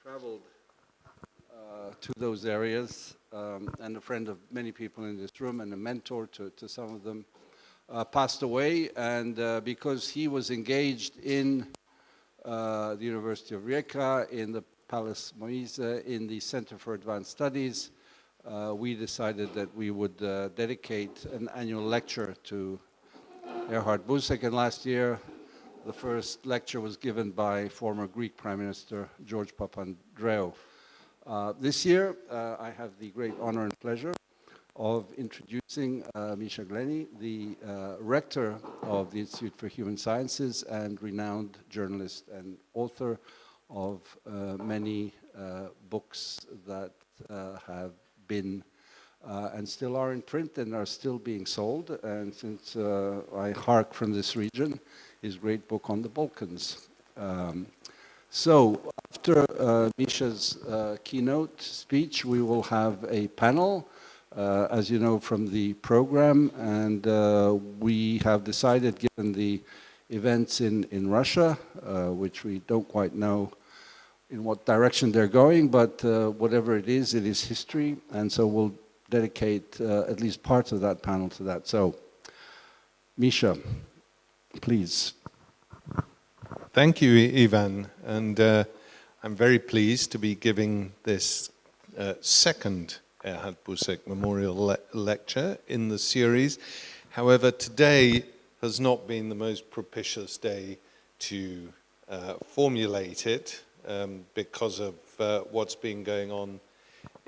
traveled to those areas and a friend of many people in this room and a mentor to some of them, passed away. And because he was engaged in the University of Rijeka, in the Palace Moise, in the Center for Advanced Studies, we decided that we would dedicate an annual lecture to Erhard Busek. And last year, the first lecture was given by former Greek Prime Minister George Papandreou. This year, I have the great honor and pleasure of introducing Misha Glenny, the Rector of the Institute for Human Sciences and renowned journalist and author of many books that have been and still are in print and are still being sold. And since I hark from this region, his great book on the Balkans. So after Misha's keynote speech, we will have a panel, as you know from the program, and we have decided, given the events in Russia, which we don't quite know in what direction they're going, but whatever it is history, and so we'll dedicate at least parts of that panel to that. So, Misha, please. Thank you, Ivan, and I'm very pleased to be giving this second Erhard Busek Memorial Lecture in the series. However, today has not been the most propitious day to formulate it because of what's been going on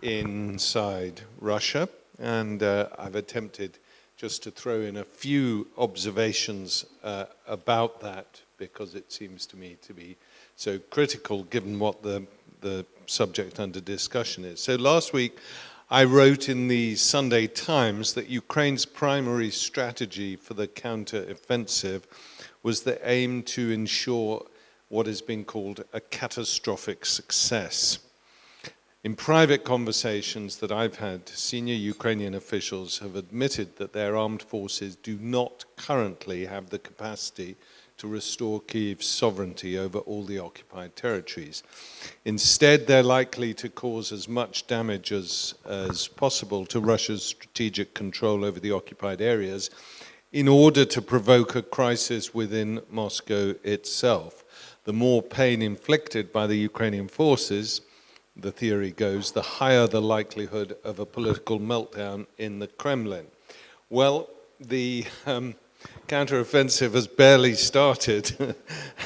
inside Russia, and I've attempted just to throw in a few observations about that, because it seems to me to be so critical given what the subject under discussion is. So last week I wrote in the Sunday Times that Ukraine's primary strategy for the counter-offensive was the aim to ensure what has been called a catastrophic success. In private conversations that I've had, senior Ukrainian officials have admitted that their armed forces do not currently have the capacity to restore Kyiv's sovereignty over all the occupied territories. Instead, they're likely to cause as much damage as possible to Russia's strategic control over the occupied areas in order to provoke a crisis within Moscow itself. The more pain inflicted by the Ukrainian forces, the theory goes, the higher the likelihood of a political meltdown in the Kremlin. Well, the counteroffensive has barely started,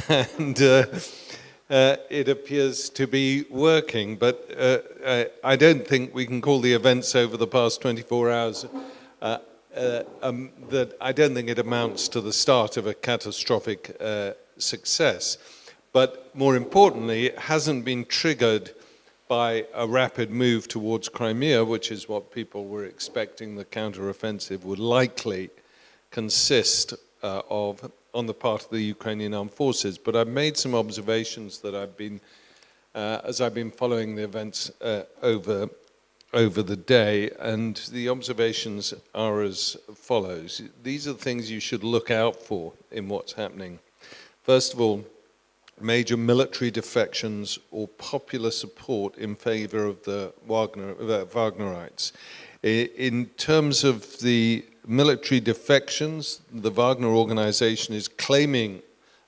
and it appears to be working, but I don't think we can call the events over the past 24 hours that I don't think it amounts to the start of a catastrophic success. But more importantly, it hasn't been triggered by a rapid move towards Crimea, which is what people were expecting the counteroffensive would likely consist of on the part of the Ukrainian armed forces. But I've made some observations that I've been, as I've been following the events over the day, and the observations are as follows. These are the things you should look out for in what's happening. First of all, major military defections or popular support in favor of the Wagnerites. In terms of the military defections, the Wagner organization is claiming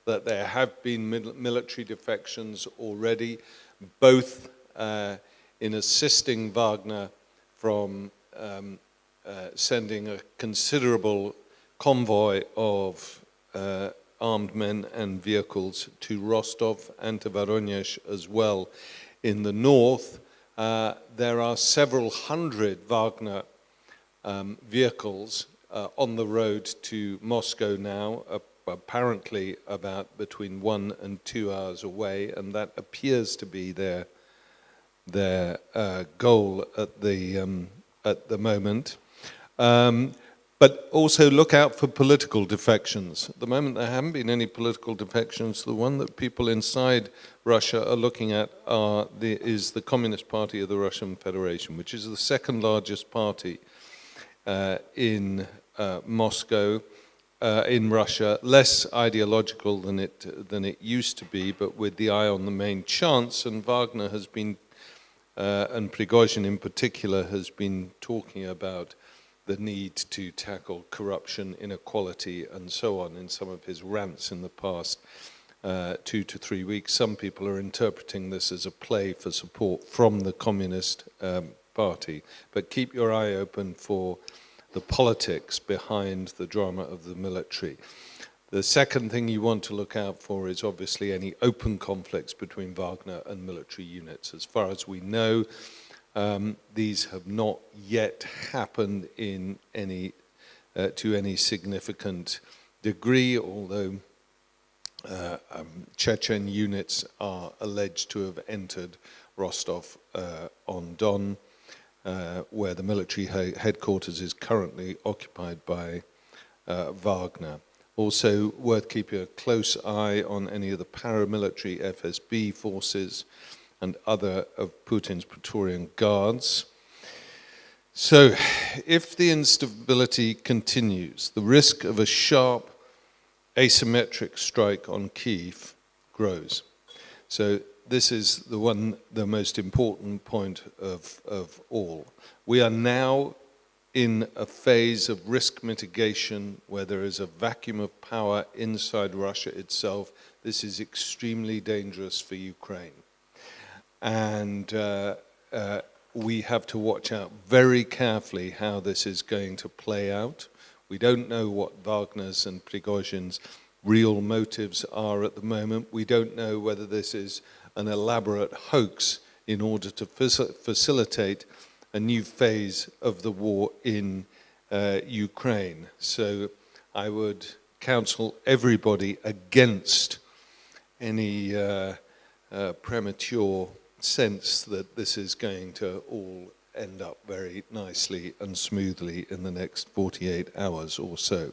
that there have been military defections already, both in assisting Wagner from sending a considerable convoy of armed men and vehicles to Rostov and to Voronezh as well in the north. There are several hundred Wagner vehicles on the road to Moscow now, apparently about between 1 and 2 hours away, and that appears to be their goal at the moment. But also look out for political defections. At the moment, there haven't been any political defections. The one that people inside Russia are looking at is the Communist Party of the Russian Federation, which is the second largest party in Moscow. in Russia, less ideological than it used to be, but with the eye on the main chance. And Wagner has been, and Prigozhin in particular, has been talking about the need to tackle corruption, inequality, and so on in some of his rants in the past 2 to 3 weeks. Some people are interpreting this as a play for support from the Communist Party, but keep your eye open for the politics behind the drama of the military. The second thing you want to look out for is obviously any open conflicts between Wagner and military units. As far as we know, these have not yet happened in any to any significant degree, although Chechen units are alleged to have entered Rostov-on-Don, where the military headquarters is currently occupied by Wagner. Also worth keeping a close eye on any of the paramilitary FSB forces and other of Putin's Praetorian Guards. So, if the instability continues, the risk of a sharp asymmetric strike on Kyiv grows. So this is the most important point of all. We are now in a phase of risk mitigation where there is a vacuum of power inside Russia itself. This is extremely dangerous for Ukraine. And we have to watch out very carefully how this is going to play out. We don't know what Wagner's and Prigozhin's real motives are at the moment. We don't know whether this is an elaborate hoax in order to facilitate a new phase of the war in Ukraine. So I would counsel everybody against any premature sense that this is going to all end up very nicely and smoothly in the next 48 hours or so.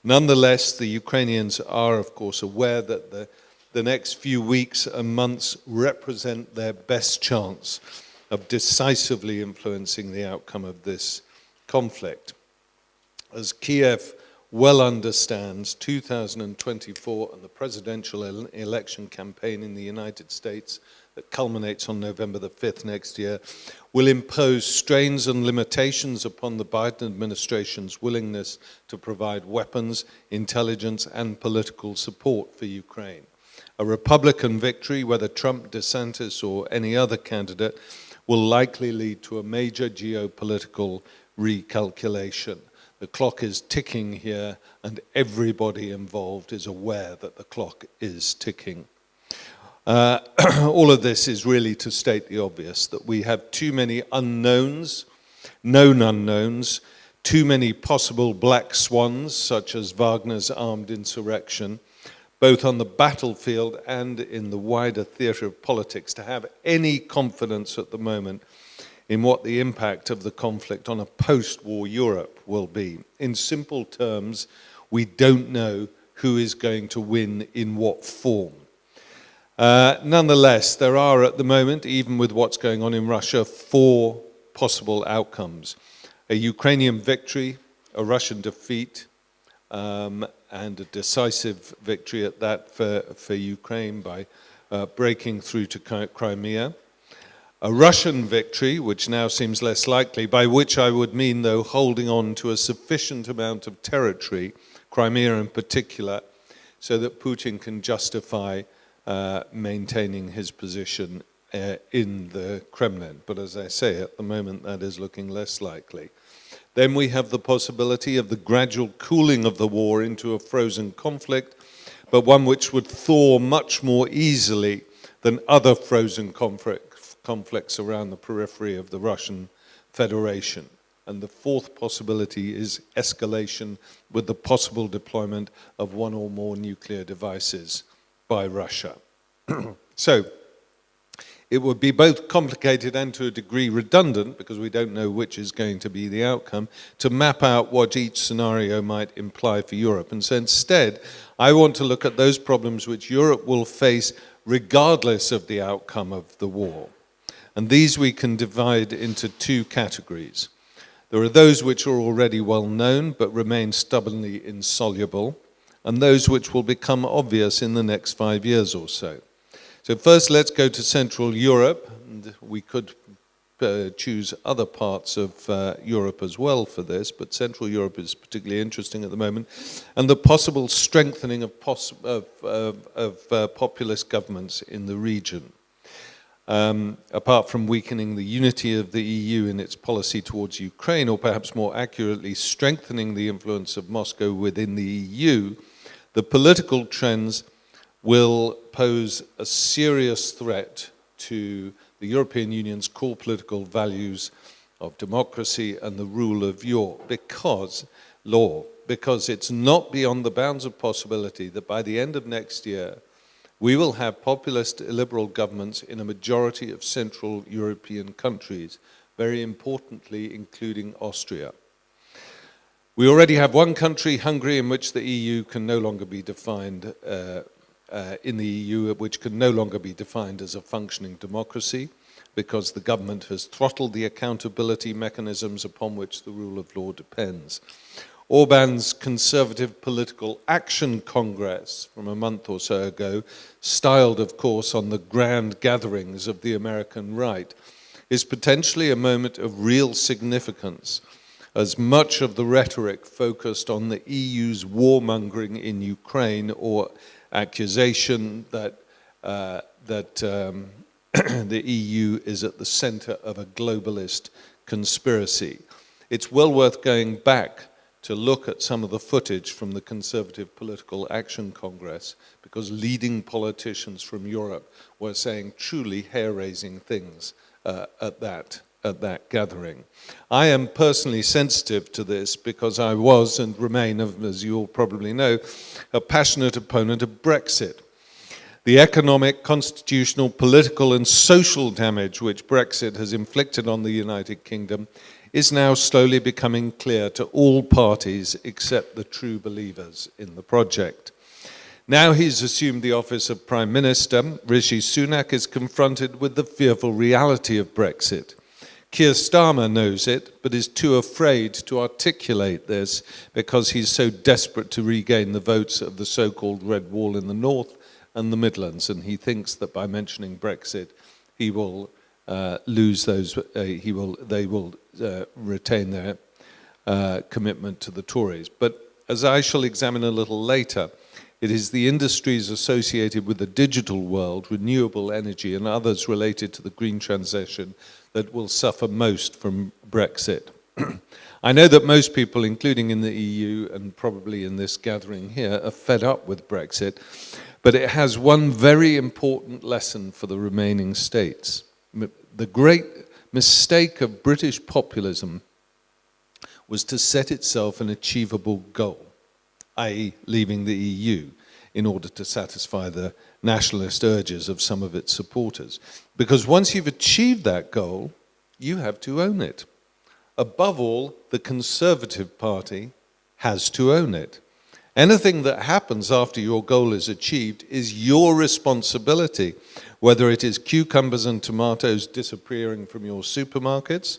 Nonetheless, the Ukrainians are, of course, aware that the next few weeks and months represent their best chance of decisively influencing the outcome of this conflict. As Kiev well understands, 2024 and the presidential election campaign in the United States that culminates on November the 5th next year will impose strains and limitations upon the Biden administration's willingness to provide weapons, intelligence, and political support for Ukraine. A Republican victory, whether Trump, DeSantis, or any other candidate, will likely lead to a major geopolitical recalculation. The clock is ticking here, and everybody involved is aware that the clock is ticking. All of this is really to state the obvious, that we have too many unknowns, known unknowns, too many possible black swans, such as Wagner's armed insurrection, both on the battlefield and in the wider theatre of politics, to have any confidence at the moment in what the impact of the conflict on a post-war Europe will be. In simple terms, we don't know who is going to win in what form. Nonetheless, there are at the moment, even with what's going on in Russia, 4 possible outcomes. A Ukrainian victory, a Russian defeat, and a decisive victory at that for Ukraine by breaking through to Crimea. A Russian victory, which now seems less likely, by which I would mean, though, holding on to a sufficient amount of territory, Crimea in particular, so that Putin can justify maintaining his position in the Kremlin. But as I say, at the moment, that is looking less likely. Then we have the possibility of the gradual cooling of the war into a frozen conflict, but one which would thaw much more easily than other frozen conflicts around the periphery of the Russian Federation. And the 4th possibility is escalation with the possible deployment of 1 or more nuclear devices by Russia. So, it would be both complicated and to a degree redundant, because we don't know which is going to be the outcome, to map out what each scenario might imply for Europe. And so instead, I want to look at those problems which Europe will face regardless of the outcome of the war. And these we can divide into 2 categories. There are those which are already well known but remain stubbornly insoluble, and those which will become obvious in the next 5 years or so. So first, let's go to Central Europe, and we could choose other parts of Europe as well for this, but Central Europe is particularly interesting at the moment, and the possible strengthening of populist governments in the region. Apart from weakening the unity of the EU in its policy towards Ukraine, or perhaps more accurately, strengthening the influence of Moscow within the EU, the political trends will pose a serious threat to the European Union's core political values of democracy and the rule of law, because it's not beyond the bounds of possibility that by the end of next year, we will have populist illiberal governments in a majority of Central European countries, very importantly, including Austria. We already have one country, Hungary, in which the EU can no longer be defined, which can no longer be defined as a functioning democracy, because the government has throttled the accountability mechanisms upon which the rule of law depends. Orban's Conservative Political Action Congress from a month or so ago, styled, of course, on the grand gatherings of the American right, is potentially a moment of real significance, as much of the rhetoric focused on the EU's warmongering in Ukraine or accusation that the EU is at the center of a globalist conspiracy. It's well worth going back to look at some of the footage from the Conservative Political Action Congress, because leading politicians from Europe were saying truly hair-raising things at that gathering. I am personally sensitive to this because I was and remain, as you all probably know, a passionate opponent of Brexit. The economic, constitutional, political and social damage which Brexit has inflicted on the United Kingdom is now slowly becoming clear to all parties except the true believers in the project. Now he's assumed the office of Prime Minister, Rishi Sunak is confronted with the fearful reality of Brexit. Keir Starmer knows it, but is too afraid to articulate this because he's so desperate to regain the votes of the so-called Red Wall in the north and the Midlands, and he thinks that by mentioning Brexit, he will lose those. They will retain their commitment to the Tories. But as I shall examine a little later, it is the industries associated with the digital world, renewable energy, and others related to the green transition that will suffer most from Brexit. I know that most people, including in the EU and probably in this gathering here, are fed up with Brexit, but it has one very important lesson for the remaining states. The great mistake of British populism was to set itself an achievable goal, i.e. leaving the EU, in order to satisfy the nationalist urges of some of its supporters. Because once you've achieved that goal, you have to own it. Above all, the Conservative Party has to own it. Anything that happens after your goal is achieved is your responsibility, whether it is cucumbers and tomatoes disappearing from your supermarkets,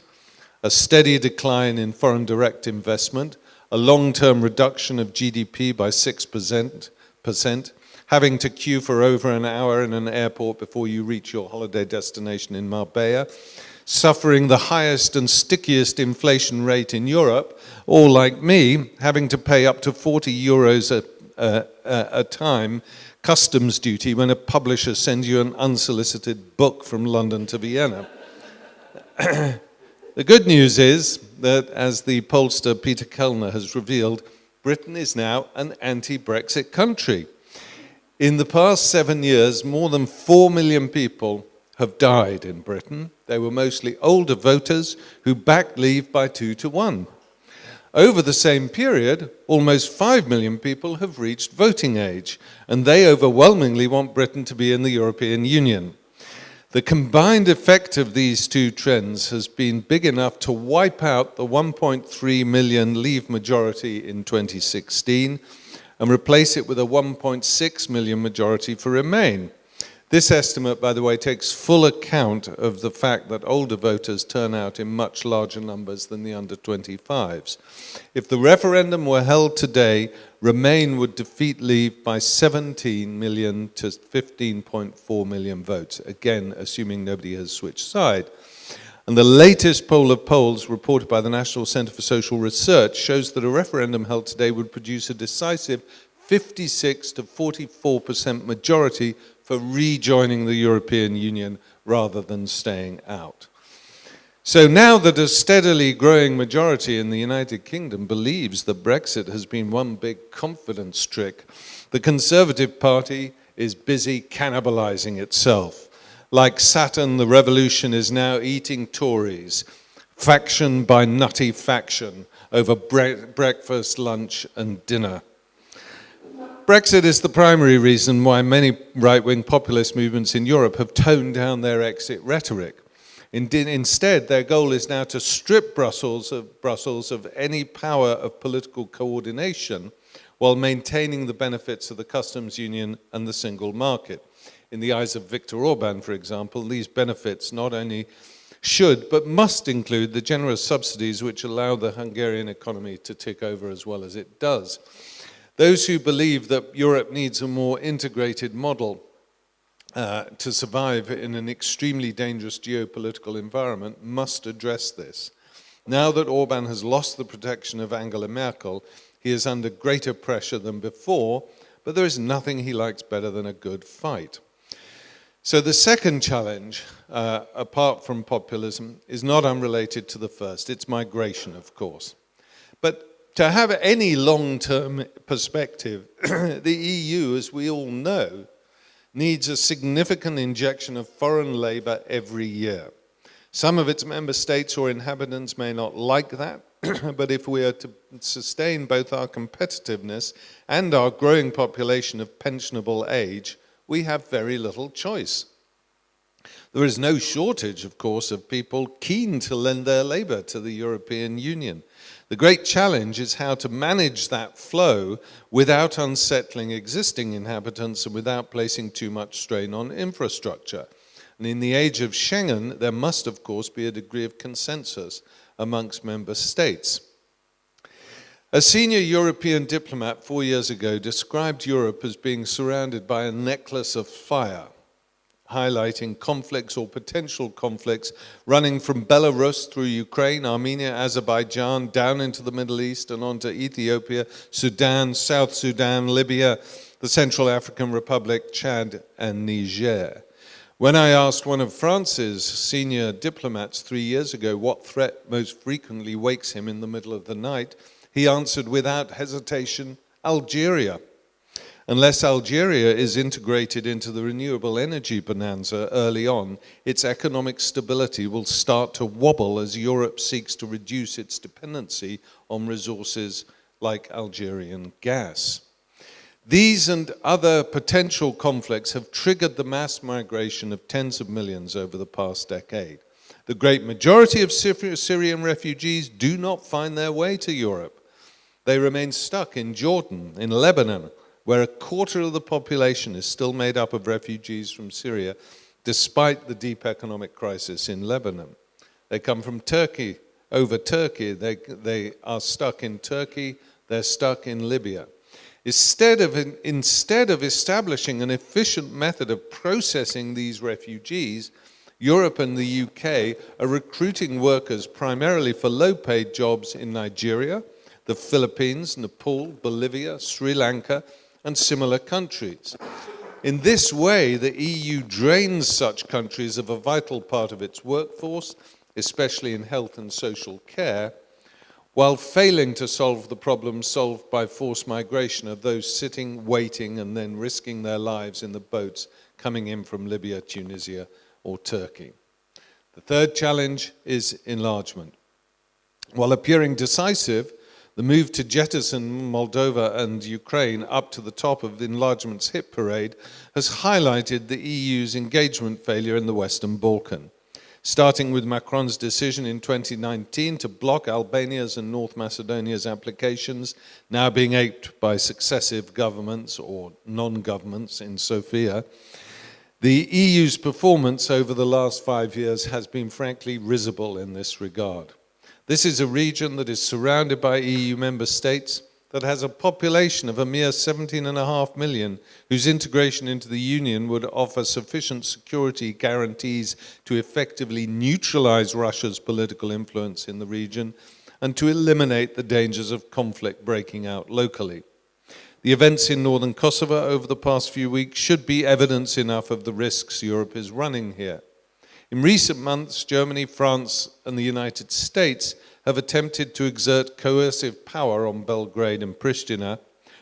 a steady decline in foreign direct investment, a long-term reduction of GDP by 6%, having to queue for over an hour in an airport before you reach your holiday destination in Marbella, suffering the highest and stickiest inflation rate in Europe, or like me, having to pay up to 40 euros a time customs duty when a publisher sends you an unsolicited book from London to Vienna. The good news is that, as the pollster Peter Kellner has revealed, Britain is now an anti-Brexit country. In the past 7 years, more than 4 million people have died in Britain. They were mostly older voters who backed Leave by 2 to 1. Over the same period, almost 5 million people have reached voting age, and they overwhelmingly want Britain to be in the European Union. The combined effect of these two trends has been big enough to wipe out the 1.3 million Leave majority in 2016 and replace it with a 1.6 million majority for Remain. This estimate, by the way, takes full account of the fact that older voters turn out in much larger numbers than the under-25s. If the referendum were held today, Remain would defeat Leave by 17 million to 15.4 million votes, again, assuming nobody has switched side. And the latest poll of polls reported by the National Centre for Social Research shows that a referendum held today would produce a decisive 56 to 44% majority for rejoining the European Union rather than staying out. So now that a steadily growing majority in the United Kingdom believes that Brexit has been one big confidence trick, the Conservative Party is busy cannibalizing itself. Like Saturn, the revolution is now eating Tories, faction by nutty faction, over breakfast, lunch, and dinner. Brexit is the primary reason why many right-wing populist movements in Europe have toned down their exit rhetoric. Instead, their goal is now to strip Brussels of any power of political coordination while maintaining the benefits of the customs union and the single market. In the eyes of Viktor Orban, for example, these benefits not only should but must include the generous subsidies which allow the Hungarian economy to tick over as well as it does. Those who believe that Europe needs a more integrated model to survive in an extremely dangerous geopolitical environment must address this. Now that Orban has lost the protection of Angela Merkel, he is under greater pressure than before, but there is nothing he likes better than a good fight. So the second challenge, apart from populism, is not unrelated to the first. It's migration, of course. But to have any long-term perspective, the EU, as we all know, needs a significant injection of foreign labor every year. Some of its member states or inhabitants may not like that, but if we are to sustain both our competitiveness and our growing population of pensionable age, we have very little choice. There is no shortage, of course, of people keen to lend their labor to the European Union. The great challenge is how to manage that flow without unsettling existing inhabitants and without placing too much strain on infrastructure. And in the age of Schengen, there must, of course, be a degree of consensus amongst member states. A senior European diplomat 4 years ago described Europe as being surrounded by a necklace of fire, highlighting conflicts or potential conflicts running from Belarus through Ukraine, Armenia, Azerbaijan, down into the Middle East and onto Ethiopia, Sudan, South Sudan, Libya, the Central African Republic, Chad, and Niger. When I asked one of France's senior diplomats 3 years ago what threat most frequently wakes him in the middle of the night, he answered without hesitation, Algeria. Unless Algeria is integrated into the renewable energy bonanza early on, its economic stability will start to wobble as Europe seeks to reduce its dependency on resources like Algerian gas. These and other potential conflicts have triggered the mass migration of tens of millions over the past decade. The great majority of Syrian refugees do not find their way to Europe. They remain stuck in Jordan, in Lebanon, where a quarter of the population is still made up of refugees from Syria, despite the deep economic crisis in Lebanon. They come from Turkey, over Turkey. They are stuck in Turkey, they're stuck in Libya. Instead of establishing an efficient method of processing these refugees, Europe and the UK are recruiting workers primarily for low-paid jobs in Nigeria, the Philippines, Nepal, Bolivia, Sri Lanka, and similar countries. In this way, the EU drains such countries of a vital part of its workforce, especially in health and social care, while failing to solve the problems solved by forced migration of those sitting, waiting, and then risking their lives in the boats coming in from Libya, Tunisia, or Turkey. The third challenge is enlargement. While appearing decisive, the move to jettison Moldova and Ukraine up to the top of the enlargement's hit parade has highlighted the EU's engagement failure in the Western Balkan. Starting with Macron's decision in 2019 to block Albania's and North Macedonia's applications, now being aped by successive governments or non-governments in Sofia, The EU's performance over the last 5 years has been frankly risible in this regard. This is a region that is surrounded by EU member states, that has a population of a mere 17.5 million, whose integration into the Union would offer sufficient security guarantees to effectively neutralize Russia's political influence in the region and to eliminate the dangers of conflict breaking out locally. The events in northern Kosovo over the past few weeks should be evidence enough of the risks Europe is running here. In recent months, Germany, France, and the United States have attempted to exert coercive power on Belgrade and Pristina,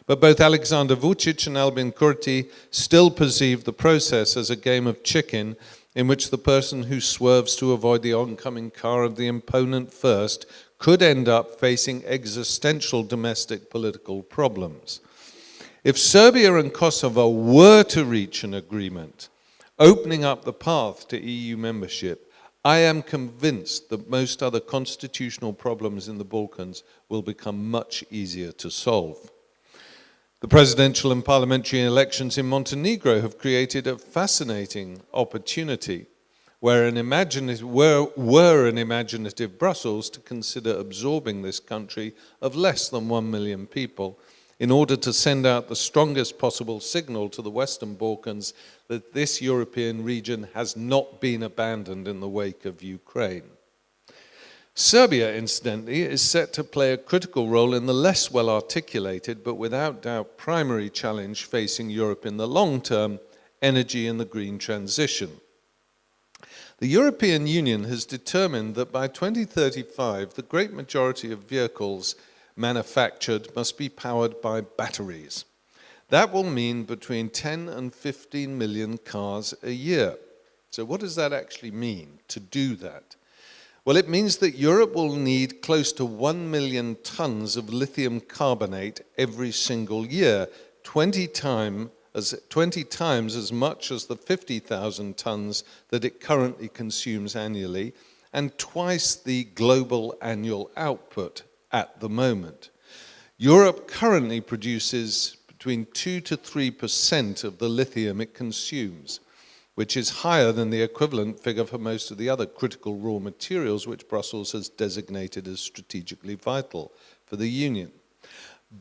but both Alexander Vučić and Albin Kurti still perceive the process as a game of chicken in which the person who swerves to avoid the oncoming car of the opponent first could end up facing existential domestic political problems. If Serbia and Kosovo were to reach an agreement, opening up the path to EU membership, I am convinced that most other constitutional problems in the Balkans will become much easier to solve. The presidential and parliamentary elections in Montenegro have created a fascinating opportunity were an imaginative Brussels to consider absorbing this country of less than 1 million people in order to send out the strongest possible signal to the Western Balkans that this European region has not been abandoned in the wake of Ukraine. Serbia, incidentally, is set to play a critical role in the less well-articulated, but without doubt primary challenge facing Europe in the long term, energy and the green transition. The European Union has determined that by 2035, the great majority of vehicles manufactured must be powered by batteries. That will mean between 10 and 15 million cars a year. So what does that actually mean to do that? Well, it means that Europe will need close to 1 million tons of lithium carbonate every single year, 20 times as much as the 50,000 tons that it currently consumes annually, and twice the global annual output at the moment. Europe currently produces between 2 to 3% of the lithium it consumes, which is higher than the equivalent figure for most of the other critical raw materials which Brussels has designated as strategically vital for the Union.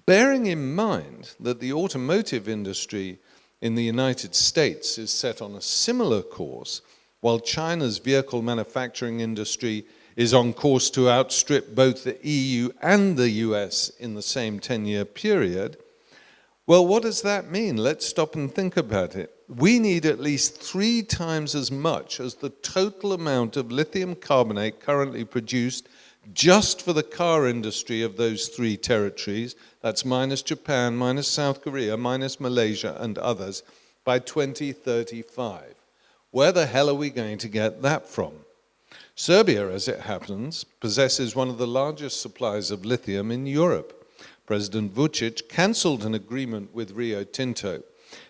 Bearing in mind that the automotive industry in the United States is set on a similar course, while China's vehicle manufacturing industry is on course to outstrip both the EU and the US in the same 10-year period, well, what does that mean? Let's stop and think about it. We need at least 3 times as much as the total amount of lithium carbonate currently produced just for the car industry of those 3 territories, that's minus Japan, minus South Korea, minus Malaysia and others, by 2035. Where the hell are we going to get that from? Serbia, as it happens, possesses one of the largest supplies of lithium in Europe. President Vučić cancelled an agreement with Rio Tinto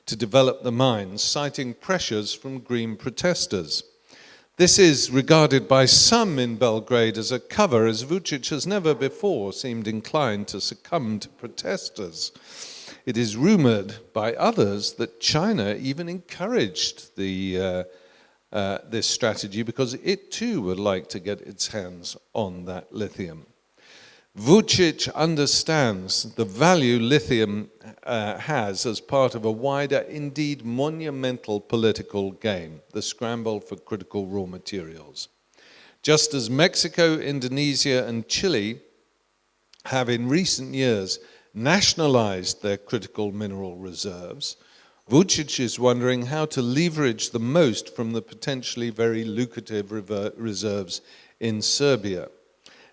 to develop the mines, citing pressures from green protesters. This is regarded by some in Belgrade as a cover, as Vučić has never before seemed inclined to succumb to protesters. It is rumored by others that China even encouraged this strategy because it too would like to get its hands on that lithium. Vučić understands the value lithium has as part of a wider, indeed monumental political game, the scramble for critical raw materials. Just as Mexico, Indonesia, and Chile have in recent years nationalized their critical mineral reserves, Vučić is wondering how to leverage the most from the potentially very lucrative reserves in Serbia.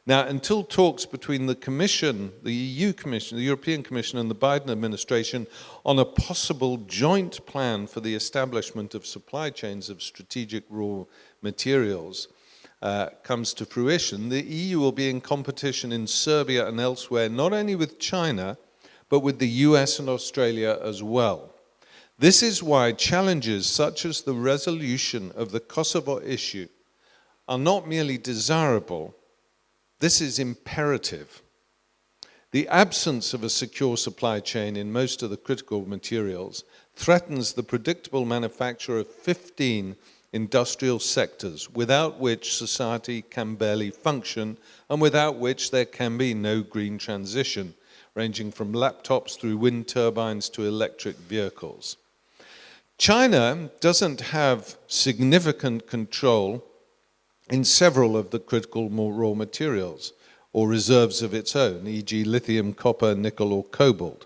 Now, until talks between the Commission, the EU Commission, the European Commission and the Biden administration on a possible joint plan for the establishment of supply chains of strategic raw materials comes to fruition, the EU will be in competition in Serbia and elsewhere, not only with China, but with the US and Australia as well. This is why challenges such as the resolution of the Kosovo issue are not merely desirable, this is imperative. The absence of a secure supply chain in most of the critical materials, threatens the predictable manufacture of 15 industrial sectors, without which society can barely function and without which there can be no green transition, ranging from laptops through wind turbines to electric vehicles. China doesn't have significant control in several of the critical raw materials or reserves of its own, e.g. lithium, copper, nickel or cobalt.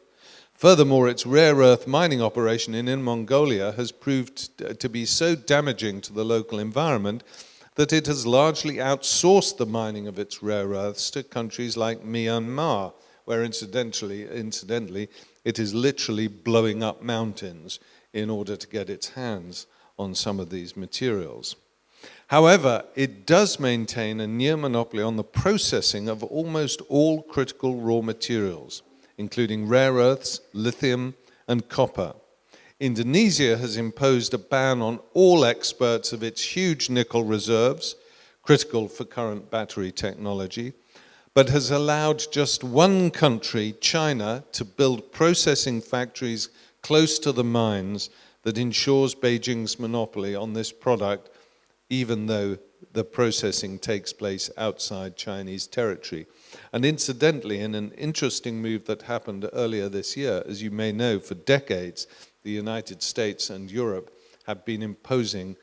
Furthermore, its rare earth mining operation in Mongolia has proved to be so damaging to the local environment that it has largely outsourced the mining of its rare earths to countries like Myanmar, where incidentally it is literally blowing up mountains in order to get its hands on some of these materials. However, it does maintain a near monopoly on the processing of almost all critical raw materials, including rare earths, lithium, and copper. Indonesia has imposed a ban on all exports of its huge nickel reserves, critical for current battery technology, but has allowed just one country, China, to build processing factories close to the mines that ensures Beijing's monopoly on this product, even though the processing takes place outside Chinese territory. And incidentally, in an interesting move that happened earlier this year, as you may know, for decades, the United States and Europe have been imposing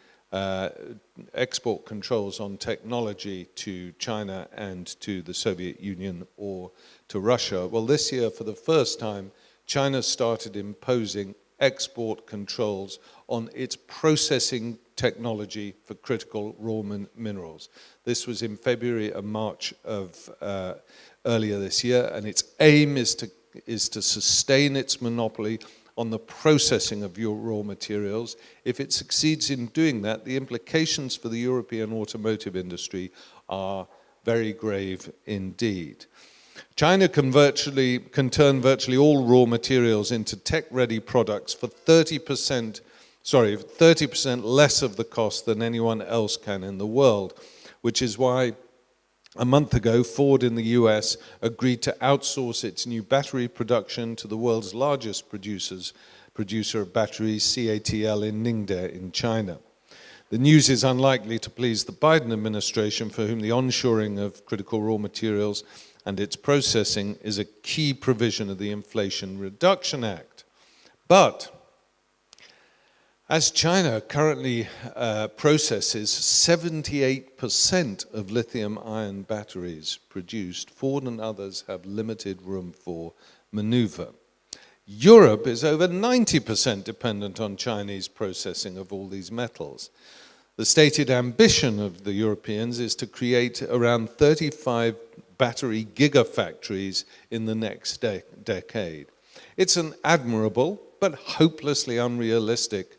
export controls on technology to China and to the Soviet Union or to Russia. Well, this year, for the first time, China started imposing export controls on its processing technology for critical raw minerals. This was in February and March of earlier this year, and its aim is to sustain its monopoly on the processing of your raw materials. If it succeeds in doing that, the implications for the European automotive industry are very grave indeed. China can turn virtually all raw materials into tech-ready products for 30% less of the cost than anyone else can in the world, which is why a month ago, Ford in the US agreed to outsource its new battery production to the world's largest producer of batteries, CATL in Ningde in China. The news is unlikely to please the Biden administration, for whom the onshoring of critical raw materials and its processing is a key provision of the Inflation Reduction Act. But as China currently processes 78% of lithium-ion batteries produced, Ford and others have limited room for maneuver. Europe is over 90% dependent on Chinese processing of all these metals. The stated ambition of the Europeans is to create around 35 battery gigafactories in the next decade. It's an admirable but hopelessly unrealistic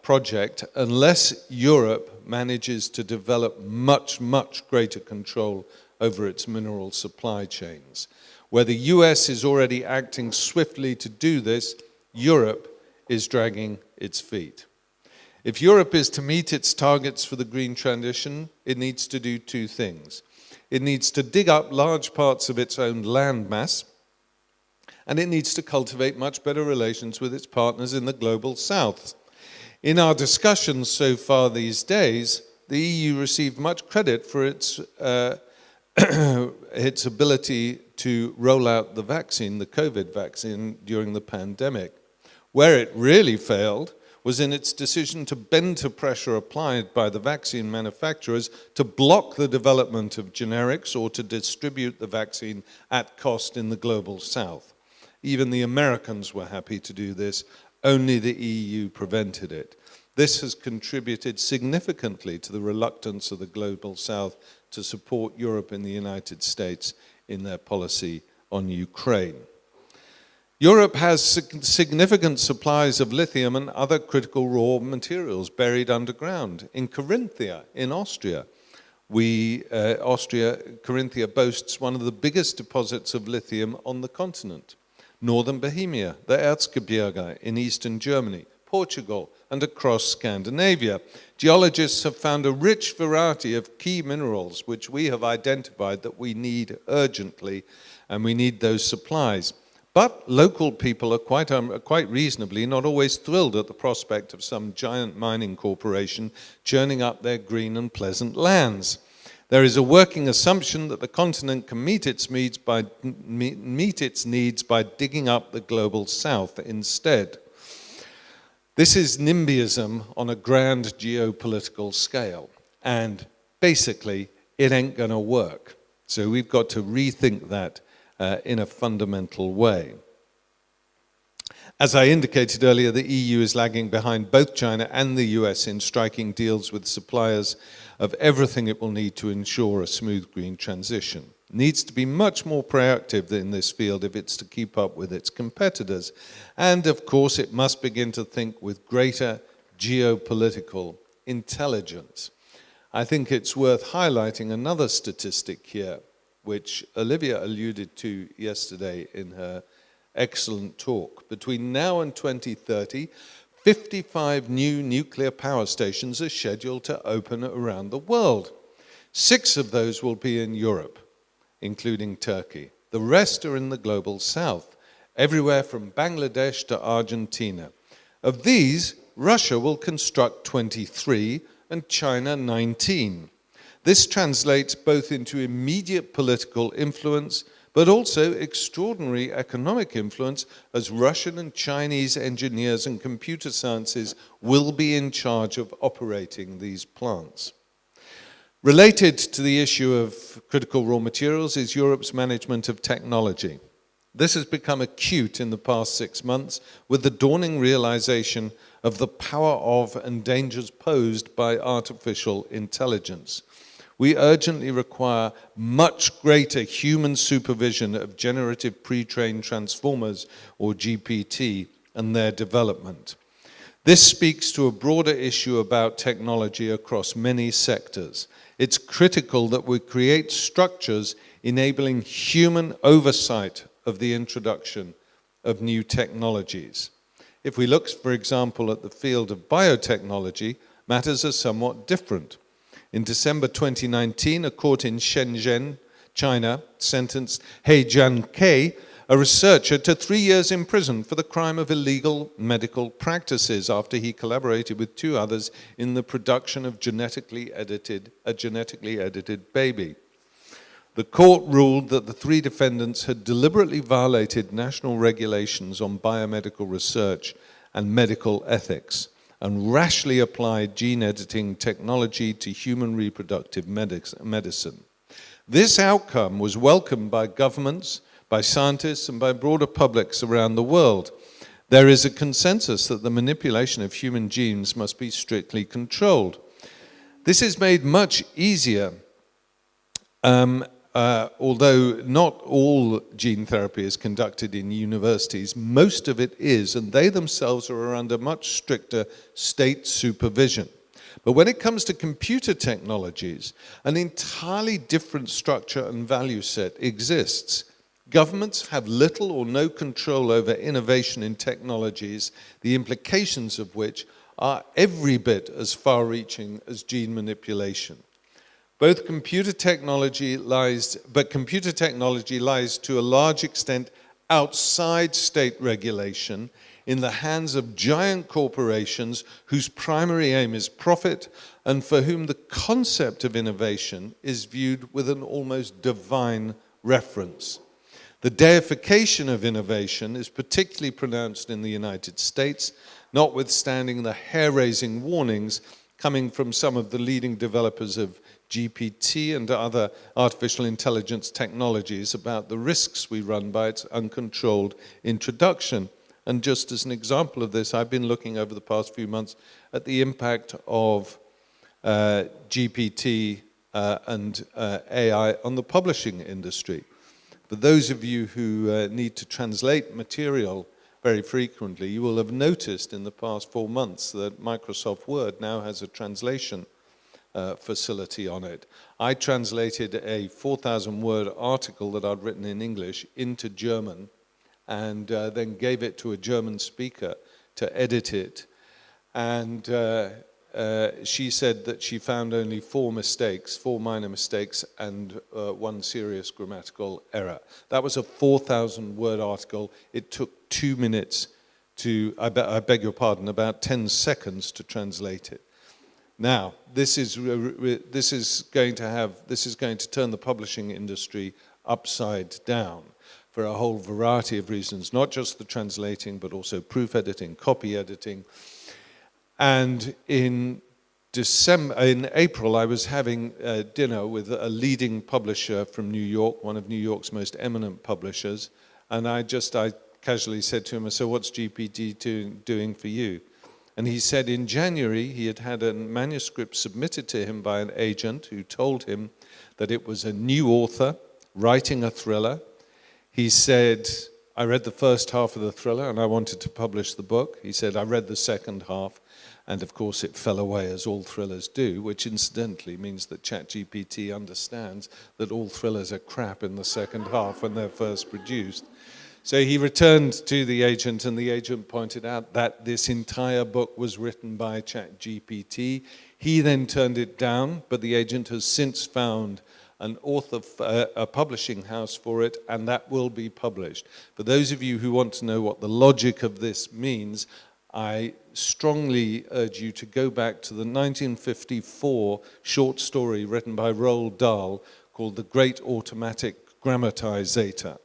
project unless Europe manages to develop much, much greater control over its mineral supply chains. Where the US is already acting swiftly to do this, Europe is dragging its feet. If Europe is to meet its targets for the green transition, it needs to do two things. It needs to dig up large parts of its own land mass, and it needs to cultivate much better relations with its partners in the global south. In our discussions so far these days, the EU received much credit for its ability to roll out the vaccine, the COVID vaccine, during the pandemic. Where it really failed was in its decision to bend to pressure applied by the vaccine manufacturers to block the development of generics or to distribute the vaccine at cost in the global south. Even the Americans were happy to do this, only the EU prevented it. This has contributed significantly to the reluctance of the global south to support Europe and the United States in their policy on Ukraine. Europe has significant supplies of lithium and other critical raw materials buried underground. In Carinthia, in Austria, Carinthia boasts one of the biggest deposits of lithium on the continent. Northern Bohemia, the Erzgebirge in eastern Germany, Portugal, and across Scandinavia. Geologists have found a rich variety of key minerals which we have identified that we need urgently, and we need those supplies. But local people are quite reasonably not always thrilled at the prospect of some giant mining corporation churning up their green and pleasant lands. There is a working assumption that the continent can meet its needs by digging up the global south instead. This is NIMBYism on a grand geopolitical scale, and basically it ain't going to work. So we've got to rethink that in a fundamental way. As I indicated earlier, the EU is lagging behind both China and the US in striking deals with suppliers of everything it will need to ensure a smooth green transition. It needs to be much more proactive in this field if it's to keep up with its competitors. And of course, it must begin to think with greater geopolitical intelligence. I think it's worth highlighting another statistic here, which Olivia alluded to yesterday in her excellent talk. Between now and 2030, 55 new nuclear power stations are scheduled to open around the world. 6 of those will be in Europe, including Turkey. The rest are in the global south, everywhere from Bangladesh to Argentina. Of these, Russia will construct 23 and China 19. This translates both into immediate political influence, but also extraordinary economic influence, as Russian and Chinese engineers and computer sciences will be in charge of operating these plants. Related to the issue of critical raw materials is Europe's management of technology. This has become acute in the past 6 months with the dawning realization of the power of and dangers posed by artificial intelligence. We urgently require much greater human supervision of generative pre-trained transformers, or GPT, and their development. This speaks to a broader issue about technology across many sectors. It's critical that we create structures enabling human oversight of the introduction of new technologies. If we look, for example, at the field of biotechnology, matters are somewhat different. In December 2019, a court in Shenzhen, China, sentenced He Jiankei, a researcher, to 3 years in prison for the crime of illegal medical practices after he collaborated with 2 others in the production of a genetically edited baby. The court ruled that the 3 defendants had deliberately violated national regulations on biomedical research and medical ethics, and rashly applied gene editing technology to human reproductive medicine. This outcome was welcomed by governments, by scientists, and by broader publics around the world. There is a consensus that the manipulation of human genes must be strictly controlled. This is made much easier, although not all gene therapy is conducted in universities. Most of it is, and they themselves are under much stricter state supervision. But when it comes to computer technologies, an entirely different structure and value set exists. Governments have little or no control over innovation in technologies, the implications of which are every bit as far-reaching as gene manipulation. Computer technology lies to a large extent outside state regulation, in the hands of giant corporations whose primary aim is profit, and for whom the concept of innovation is viewed with an almost divine reference. The deification of innovation is particularly pronounced in the United States, notwithstanding the hair-raising warnings coming from some of the leading developers of GPT and other artificial intelligence technologies about the risks we run by its uncontrolled introduction. And just as an example of this, I've been looking over the past few months at the impact of GPT and AI on the publishing industry. For those of you who need to translate material very frequently, you will have noticed in the past 4 months that Microsoft Word now has a translation facility on it. I translated a 4,000-word article that I'd written in English into German, and then gave it to a German speaker to edit it. And she said that she found only 4 minor mistakes, and 1 serious grammatical error. That was a 4,000-word article. It took 2 minutes to, I beg your pardon, about 10 seconds to translate it. Now, this is going to turn the publishing industry upside down for a whole variety of reasons, not just the translating, but also proof editing, copy editing. And in April, I was having dinner with a leading publisher from New York, one of New York's most eminent publishers, and I casually said to him, so what's GPT doing for you? And he said in January he had a manuscript submitted to him by an agent who told him that it was a new author writing a thriller. He said, I read the first half of the thriller and I wanted to publish the book. He said, I read the second half, and of course it fell away, as all thrillers do, which incidentally means that ChatGPT understands that all thrillers are crap in the second half when they're first produced. So he returned to the agent, and the agent pointed out that this entire book was written by ChatGPT. He then turned it down, but the agent has since found an author, a publishing house for it, and that will be published. For those of you who want to know what the logic of this means, I strongly urge you to go back to the 1954 short story written by Roald Dahl called The Great Automatic Grammatizator,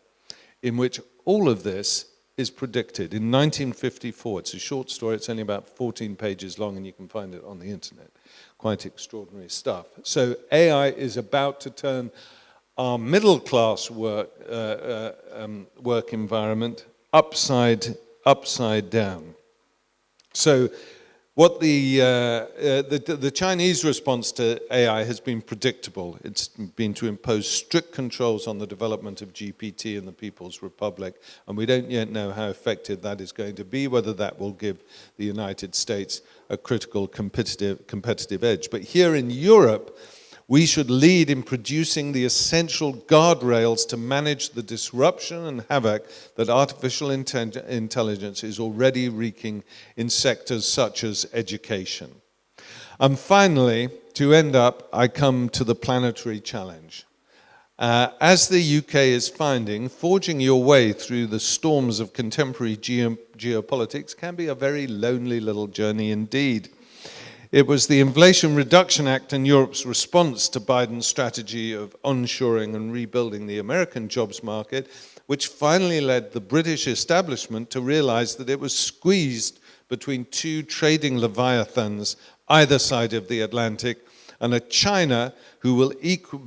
in which all of this is predicted. In 1954, it's a short story, it's only about 14 pages long, and you can find it on the internet. Quite extraordinary stuff. So AI is about to turn our middle-class work environment upside down. So what the Chinese response to AI has been predictable. It's been to impose strict controls on the development of GPT in the People's Republic, and we don't yet know how effective that is going to be, whether that will give the United States a critical competitive edge. But here in Europe, we should lead in producing the essential guardrails to manage the disruption and havoc that artificial intelligence is already wreaking in sectors such as education. And finally, to end up, I come to the planetary challenge. As the UK is finding, forging your way through the storms of contemporary geopolitics can be a very lonely little journey indeed. It was the Inflation Reduction Act and Europe's response to Biden's strategy of onshoring and rebuilding the American jobs market, which finally led the British establishment to realize that it was squeezed between 2 trading leviathans either side of the Atlantic, and a China who will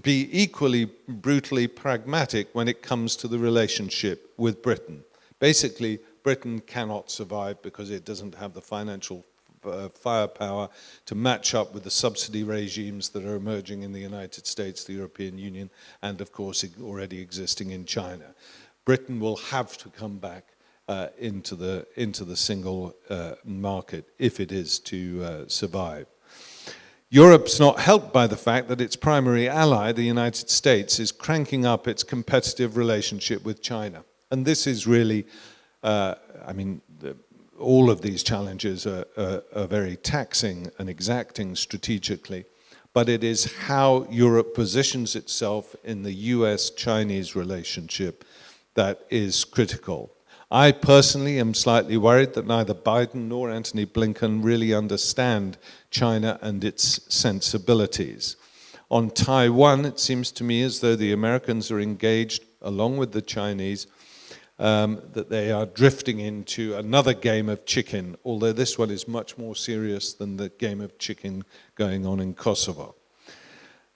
be equally brutally pragmatic when it comes to the relationship with Britain. Basically, Britain cannot survive because it doesn't have the financial firepower to match up with the subsidy regimes that are emerging in the United States, the European Union, and of course already existing in China. Britain will have to come back into the single market if it is to survive. Europe's not helped by the fact that its primary ally, the United States, is cranking up its competitive relationship with China. And this is really, all of these challenges are very taxing and exacting strategically, but it is how Europe positions itself in the US-Chinese relationship that is critical. I personally am slightly worried that neither Biden nor Antony Blinken really understand China and its sensibilities. On Taiwan, it seems to me as though the Americans are engaged, along with the Chinese, that they are drifting into another game of chicken, although this one is much more serious than the game of chicken going on in Kosovo.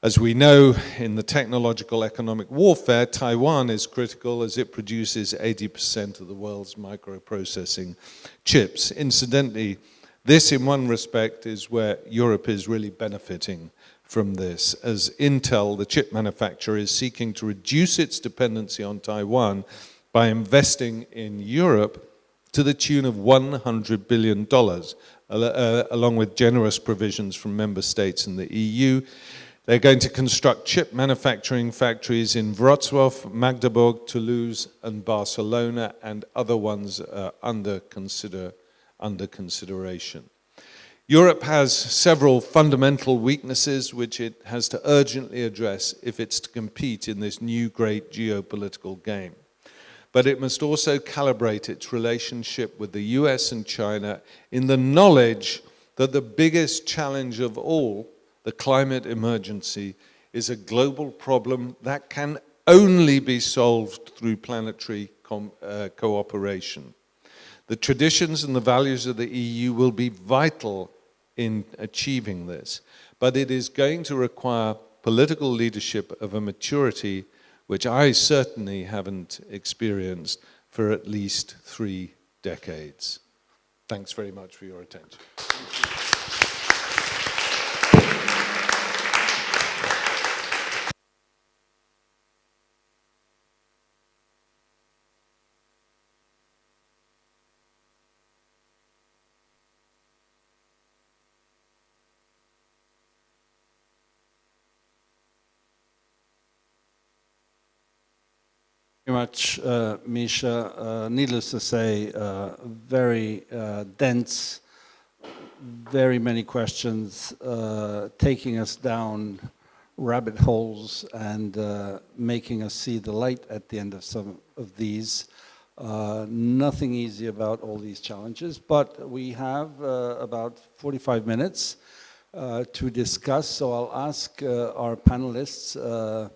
As we know, in the technological economic warfare, Taiwan is critical as it produces 80% of the world's microprocessing chips. Incidentally, this in one respect is where Europe is really benefiting from this, as Intel, the chip manufacturer, is seeking to reduce its dependency on Taiwan by investing in Europe to the tune of $100 billion, along with generous provisions from member states and the EU. They're going to construct chip manufacturing factories in Wrocław, Magdeburg, Toulouse, and Barcelona, and other ones under consideration. Europe has several fundamental weaknesses which it has to urgently address if it's to compete in this new great geopolitical game. But it must also calibrate its relationship with the US and China in the knowledge that the biggest challenge of all, the climate emergency, is a global problem that can only be solved through planetary cooperation. The traditions and the values of the EU will be vital in achieving this, but it is going to require political leadership of a maturity which I certainly haven't experienced for at least 3 decades. Thanks very much for your attention. Very much, Misha. Needless to say, very dense, very many questions, taking us down rabbit holes and making us see the light at the end of some of these. Nothing easy about all these challenges, but we have about 45 minutes to discuss, so I'll ask our panelists to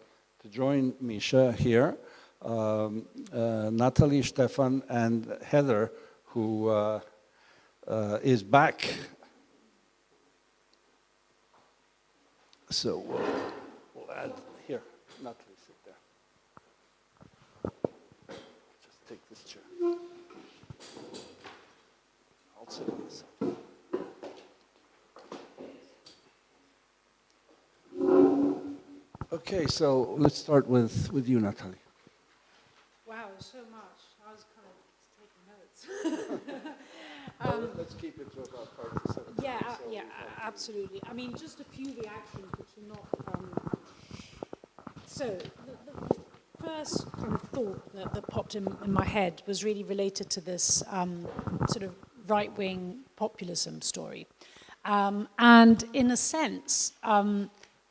join Misha here. Nathalie, Stefan, and Heather, who is back. So we'll add here. Nathalie, sit there. Just take this chair. I'll sit on this side. Okay, so let's start with you, Nathalie. Wow, so much. I was kind of taking notes. Let's keep it to about 5 to 7. Yeah, absolutely. I mean, just a few reactions which are not... So, the first kind of thought that popped in my head was really related to this sort of right-wing populism story. And in a sense,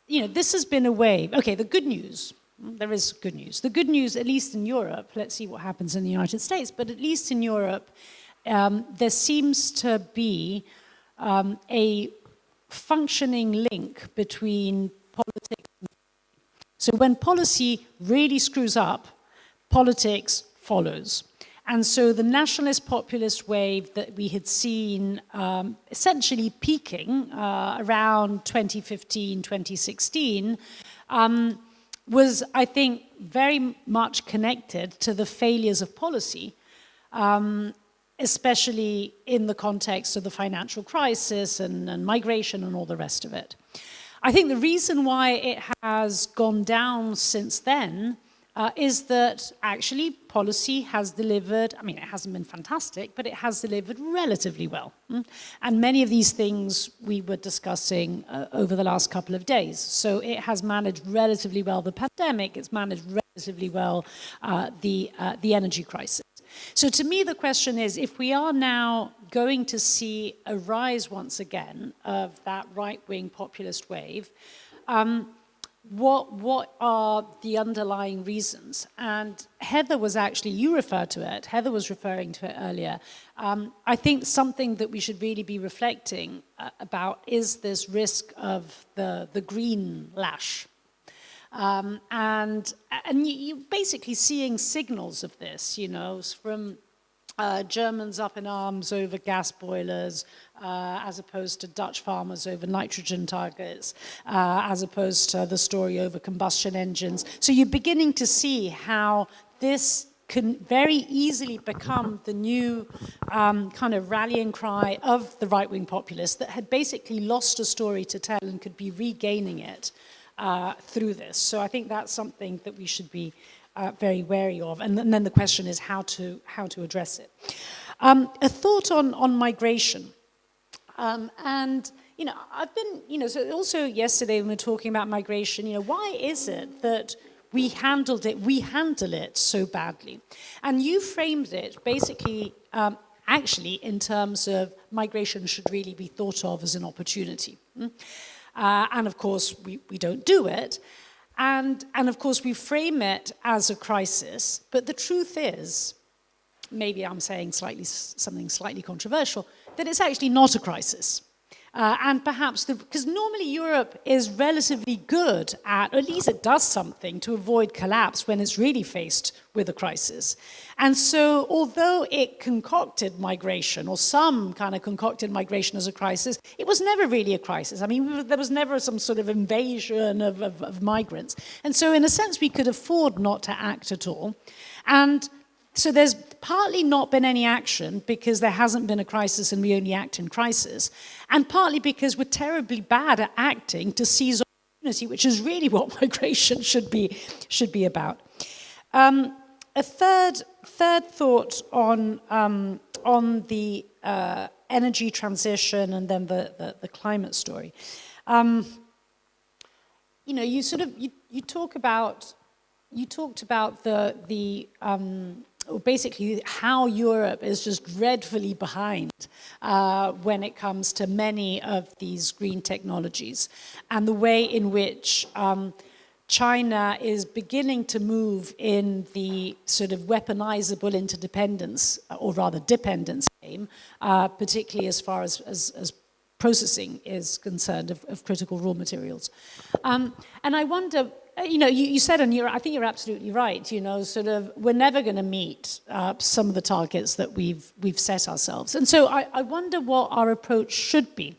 this has been a wave. Okay, the good news... There is good news. The good news, at least in Europe, let's see what happens in the United States, but at least in Europe, there seems to be a functioning link between politics and policy. So when policy really screws up, politics follows. And so the nationalist populist wave that we had seen essentially peaking around 2015, 2016, was, I think, very much connected to the failures of policy, especially in the context of the financial crisis and migration and all the rest of it. I think the reason why it has gone down since then is that actually policy has delivered, I mean, it hasn't been fantastic, but it has delivered relatively well. And many of these things we were discussing over the last couple of days. So it has managed relatively well the pandemic, it's managed relatively well the energy crisis. So to me, the question is, if we are now going to see a rise once again of that right-wing populist wave, what are the underlying reasons? And Heather was actually, you referred to it, Heather was referring to it earlier. I think something that we should really be reflecting about is this risk of the green lash. And you're basically seeing signals of this, from Germans up in arms over gas boilers, as opposed to Dutch farmers over nitrogen targets, as opposed to the story over combustion engines. So you're beginning to see how this can very easily become the new kind of rallying cry of the right-wing populists that had basically lost a story to tell and could be regaining it through this. So I think that's something that we should be very wary of, and then the question is how to address it. A thought on migration, and I've been so also yesterday when we were talking about migration, why is it that we handle it so badly? And you framed it basically actually in terms of migration should really be thought of as an opportunity. And of course, we don't do it. And of course, we frame it as a crisis. But the truth is, maybe I'm saying something slightly controversial, that it's actually not a crisis. And perhaps, because normally Europe is relatively good at least it does something to avoid collapse when it's really faced with a crisis. And so, although it concocted migration, or some kind of concocted migration as a crisis, it was never really a crisis. I mean, there was never some sort of invasion of migrants. And so, in a sense, we could afford not to act at all. And so there's partly not been any action because there hasn't been a crisis and we only act in crisis, and partly because we're terribly bad at acting to seize opportunity, which is really what migration should be about. A third thought on the energy transition and then the climate story. You know, you talked about basically how Europe is just dreadfully behind when it comes to many of these green technologies, and the way in which China is beginning to move in the sort of weaponizable interdependence, or rather dependence game, particularly as far as processing is concerned of critical raw materials. And I wonder, you know, you said, and I think you're absolutely right, you know, sort of, we're never going to meet some of the targets that we've set ourselves. And so I wonder what our approach should be.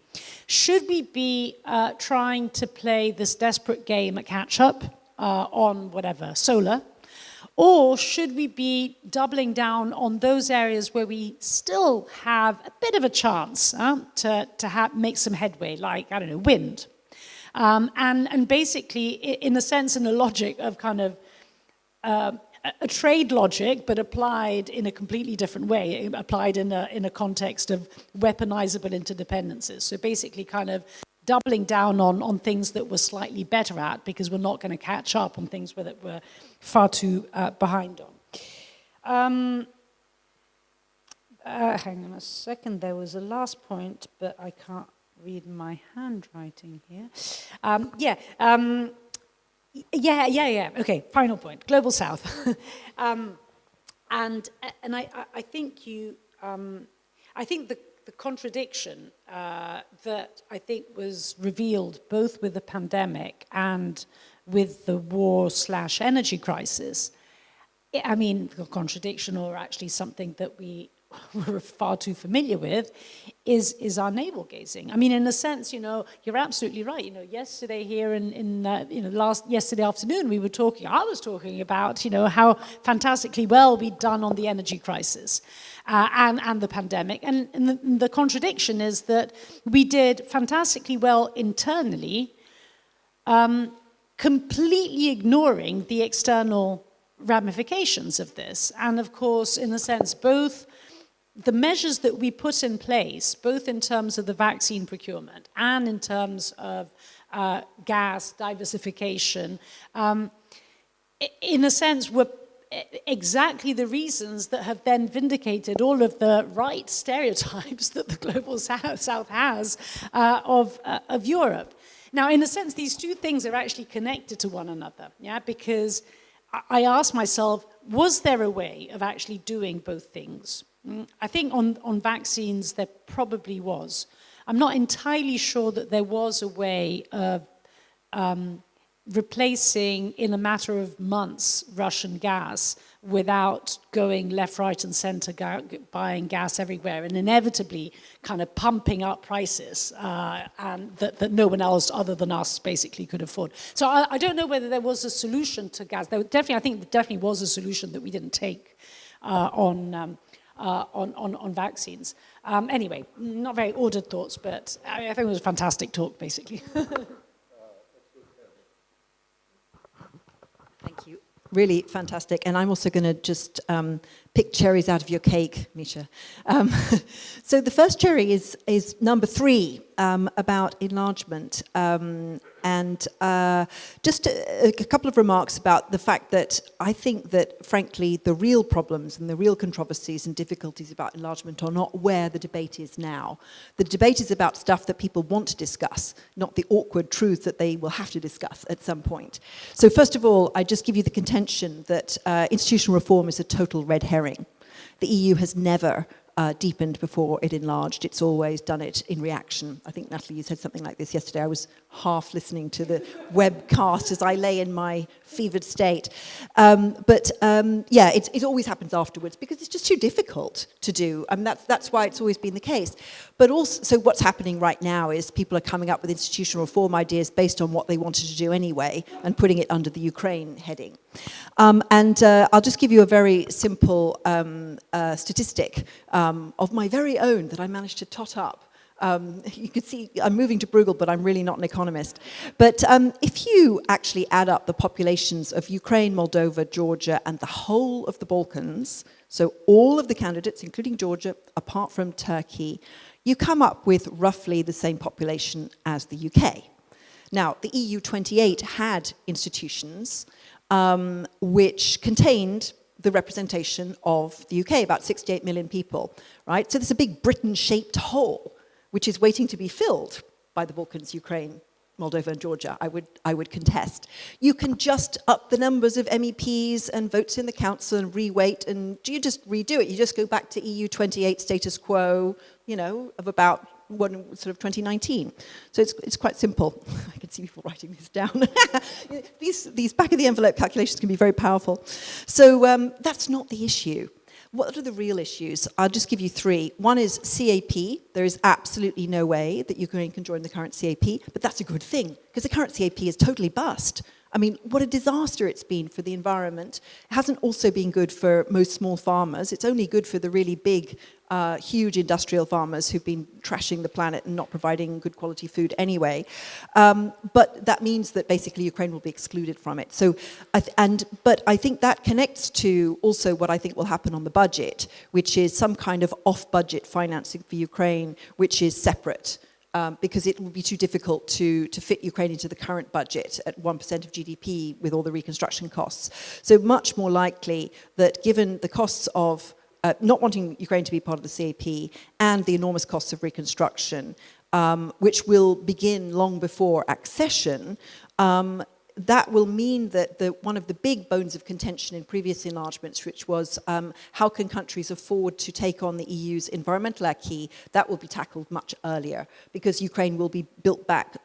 Should we be trying to play this desperate game at catch-up on whatever, solar? Or should we be doubling down on those areas where we still have a bit of a chance to make some headway, like, I don't know, wind? And basically, in a sense, in a logic of kind of a trade logic, but applied in a completely different way, applied in a context of weaponizable interdependencies. So basically kind of doubling down on things that we're slightly better at, because we're not going to catch up on things that we're far too behind on. Hang on a second, there was a last point, but I can't read my handwriting here. Okay, final point, Global South. And I think I think the contradiction that I think was revealed both with the pandemic and with the war/energy crisis, I mean, the contradiction, or actually something that we're far too familiar with, is our navel gazing. I mean, in a sense, you know, you're absolutely right. You know, yesterday here yesterday afternoon, I was talking about, you know, how fantastically well we'd done on the energy crisis and the pandemic. And the contradiction is that we did fantastically well internally, completely ignoring the external ramifications of this. And of course, in a sense, both the measures that we put in place, both in terms of the vaccine procurement and in terms of gas diversification, in a sense, were exactly the reasons that have then vindicated all of the right stereotypes that the global south has of Europe. Now, in a sense, these two things are actually connected to one another, yeah, because I asked myself, was there a way of actually doing both things? I think on vaccines, there probably was. I'm not entirely sure that there was a way of replacing, in a matter of months, Russian gas without going left, right, and center, buying gas everywhere, and inevitably kind of pumping up prices and that no one else other than us basically could afford. So I don't know whether there was a solution to gas. I think there definitely was a solution that we didn't take on vaccines. Anyway, not very ordered thoughts, but I think it was a fantastic talk, basically. Thank you. Really fantastic. And I'm also going to just pick cherries out of your cake, Misha. So the first cherry is number 3, about enlargement. Just a couple of remarks about the fact that I think that, frankly, the real problems and the real controversies and difficulties about enlargement are not where the debate is now. The debate is about stuff that people want to discuss, not the awkward truth that they will have to discuss at some point. So first of all, I just give you the contention that institutional reform is a total red herring. The EU has never deepened before it enlarged. It's always done it in reaction. I think, Nathalie, you said something like this yesterday. I was half listening to the webcast as I lay in my fevered state. Yeah, it always happens afterwards because it's just too difficult to do. And that's why it's always been the case. But also, so what's happening right now is people are coming up with institutional reform ideas based on what they wanted to do anyway and putting it under the Ukraine heading. I'll just give you a very simple statistic of my very own that I managed to tot up. You can see I'm moving to Bruegel, but I'm really not an economist. But if you actually add up the populations of Ukraine, Moldova, Georgia, and the whole of the Balkans, so all of the candidates, including Georgia, apart from Turkey, you come up with roughly the same population as the UK. Now, the EU 28 had institutions which contained the representation of the UK, about 68 million people, right? So there's a big Britain-shaped hole, which is waiting to be filled by the Balkans, Ukraine, Moldova and Georgia, I would contest. You can just up the numbers of MEPs and votes in the council and reweight, and you just redo it. You just go back to EU 28 status quo, you know, of about sort of 2019. So it's quite simple. I can see people writing this down. These back of the envelope calculations can be very powerful. So that's not the issue. What are the real issues? I'll just give you 3. One is CAP. There is absolutely no way that Ukraine can join the current CAP, but that's a good thing, because the current CAP is totally bust. I mean, what a disaster it's been for the environment. It hasn't also been good for most small farmers. It's only good for the really big, huge industrial farmers who've been trashing the planet and not providing good quality food anyway. But that means that basically Ukraine will be excluded from it. So, but I think that connects to also what I think will happen on the budget, which is some kind of off-budget financing for Ukraine, which is separate. Because it would be too difficult to fit Ukraine into the current budget at 1% of GDP with all the reconstruction costs. So much more likely that given the costs of not wanting Ukraine to be part of the CAP and the enormous costs of reconstruction, which will begin long before accession, that will mean that one of the big bones of contention in previous enlargements, which was how can countries afford to take on the EU's environmental acquis, that will be tackled much earlier, because Ukraine will be built back,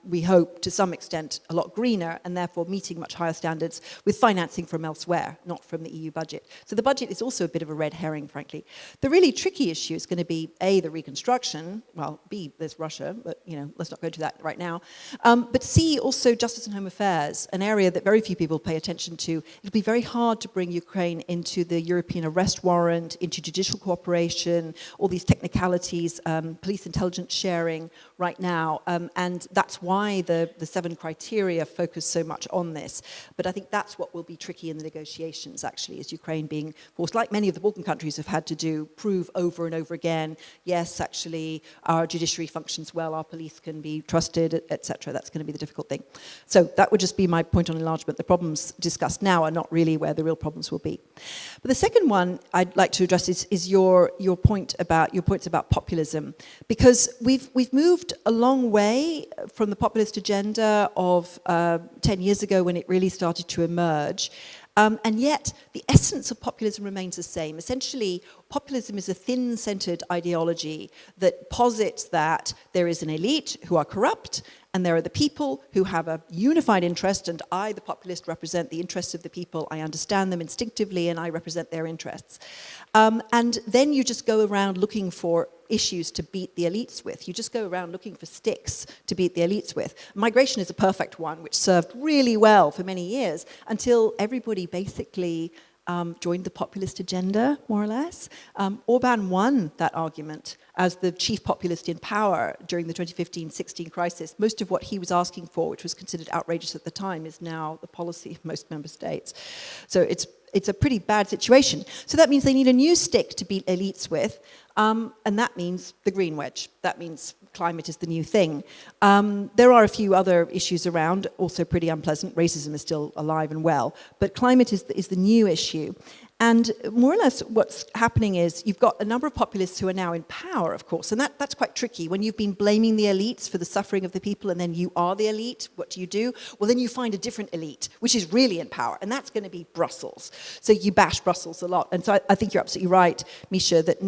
we hope, to some extent a lot greener, and therefore meeting much higher standards with financing from elsewhere, not from the EU budget. So the budget is also a bit of a red herring, frankly. The really tricky issue is going to be, A, the reconstruction, well, B, there's Russia, but let's not go into that right now, but C, also justice and home affairs, an area that very few people pay attention to. It'll be very hard to bring Ukraine into the European arrest warrant, into judicial cooperation, all these technicalities, police intelligence sharing right now, and that's why the 7 criteria focus so much on this. But I think that's what will be tricky in the negotiations, actually, is Ukraine being forced, like many of the Balkan countries have had to do, prove over and over again, yes, actually, our judiciary functions well, our police can be trusted, etc. That's going to be the difficult thing. So that would just be my point on enlargement. The problems discussed now are not really where the real problems will be. But the second one I'd like to address is your points about populism, because we've moved a long way from the populist agenda of 10 years ago when it really started to emerge. And yet, the essence of populism remains the same. Essentially, populism is a thin-centered ideology that posits that there is an elite who are corrupt, and there are the people who have a unified interest, and I, the populist, represent the interests of the people. I understand them instinctively, and I represent their interests. And then you just go around looking for issues to beat the elites with. You just go around looking for sticks to beat the elites with. Migration is a perfect one, which served really well for many years until everybody basically joined the populist agenda, more or less. Orban won that argument as the chief populist in power during the 2015-16 crisis. Most of what he was asking for, which was considered outrageous at the time, is now the policy of most member states. So it's a pretty bad situation. So that means they need a new stick to beat elites with, and that means the green wedge. That means climate is the new thing. There are a few other issues around, also pretty unpleasant. Racism is still alive and well, but climate is the new issue. And more or less what's happening is you've got a number of populists who are now in power, of course, and that's quite tricky. When you've been blaming the elites for the suffering of the people and then you are the elite, what do? Well, then you find a different elite, which is really in power, and that's going to be Brussels. So you bash Brussels a lot. And so I think you're absolutely right, Misha, that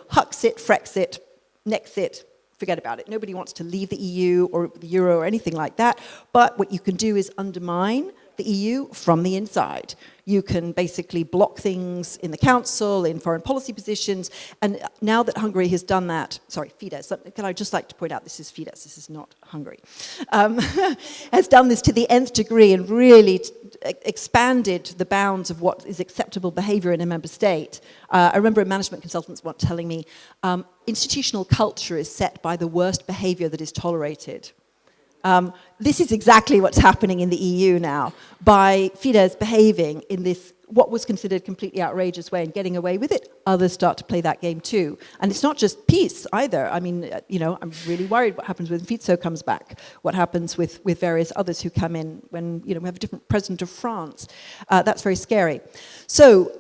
Huxit, Frexit, Nexit, forget about it. Nobody wants to leave the EU or the Euro or anything like that. But what you can do is undermine the EU from the inside. You can basically block things in the council, in foreign policy positions. And now that Hungary has done that, sorry, Fidesz, can I just like to point out this is Fidesz, this is not Hungary, has done this to the nth degree and really expanded the bounds of what is acceptable behavior in a member state. I remember a management consultant once telling me, institutional culture is set by the worst behavior that is tolerated. This is exactly what's happening in the EU now, by Fidesz behaving in this, what was considered completely outrageous way and getting away with it. Others start to play that game too. And it's not just peace either. I mean, I'm really worried what happens when Fico comes back, what happens with various others who come in when, we have a different president of France. That's very scary. So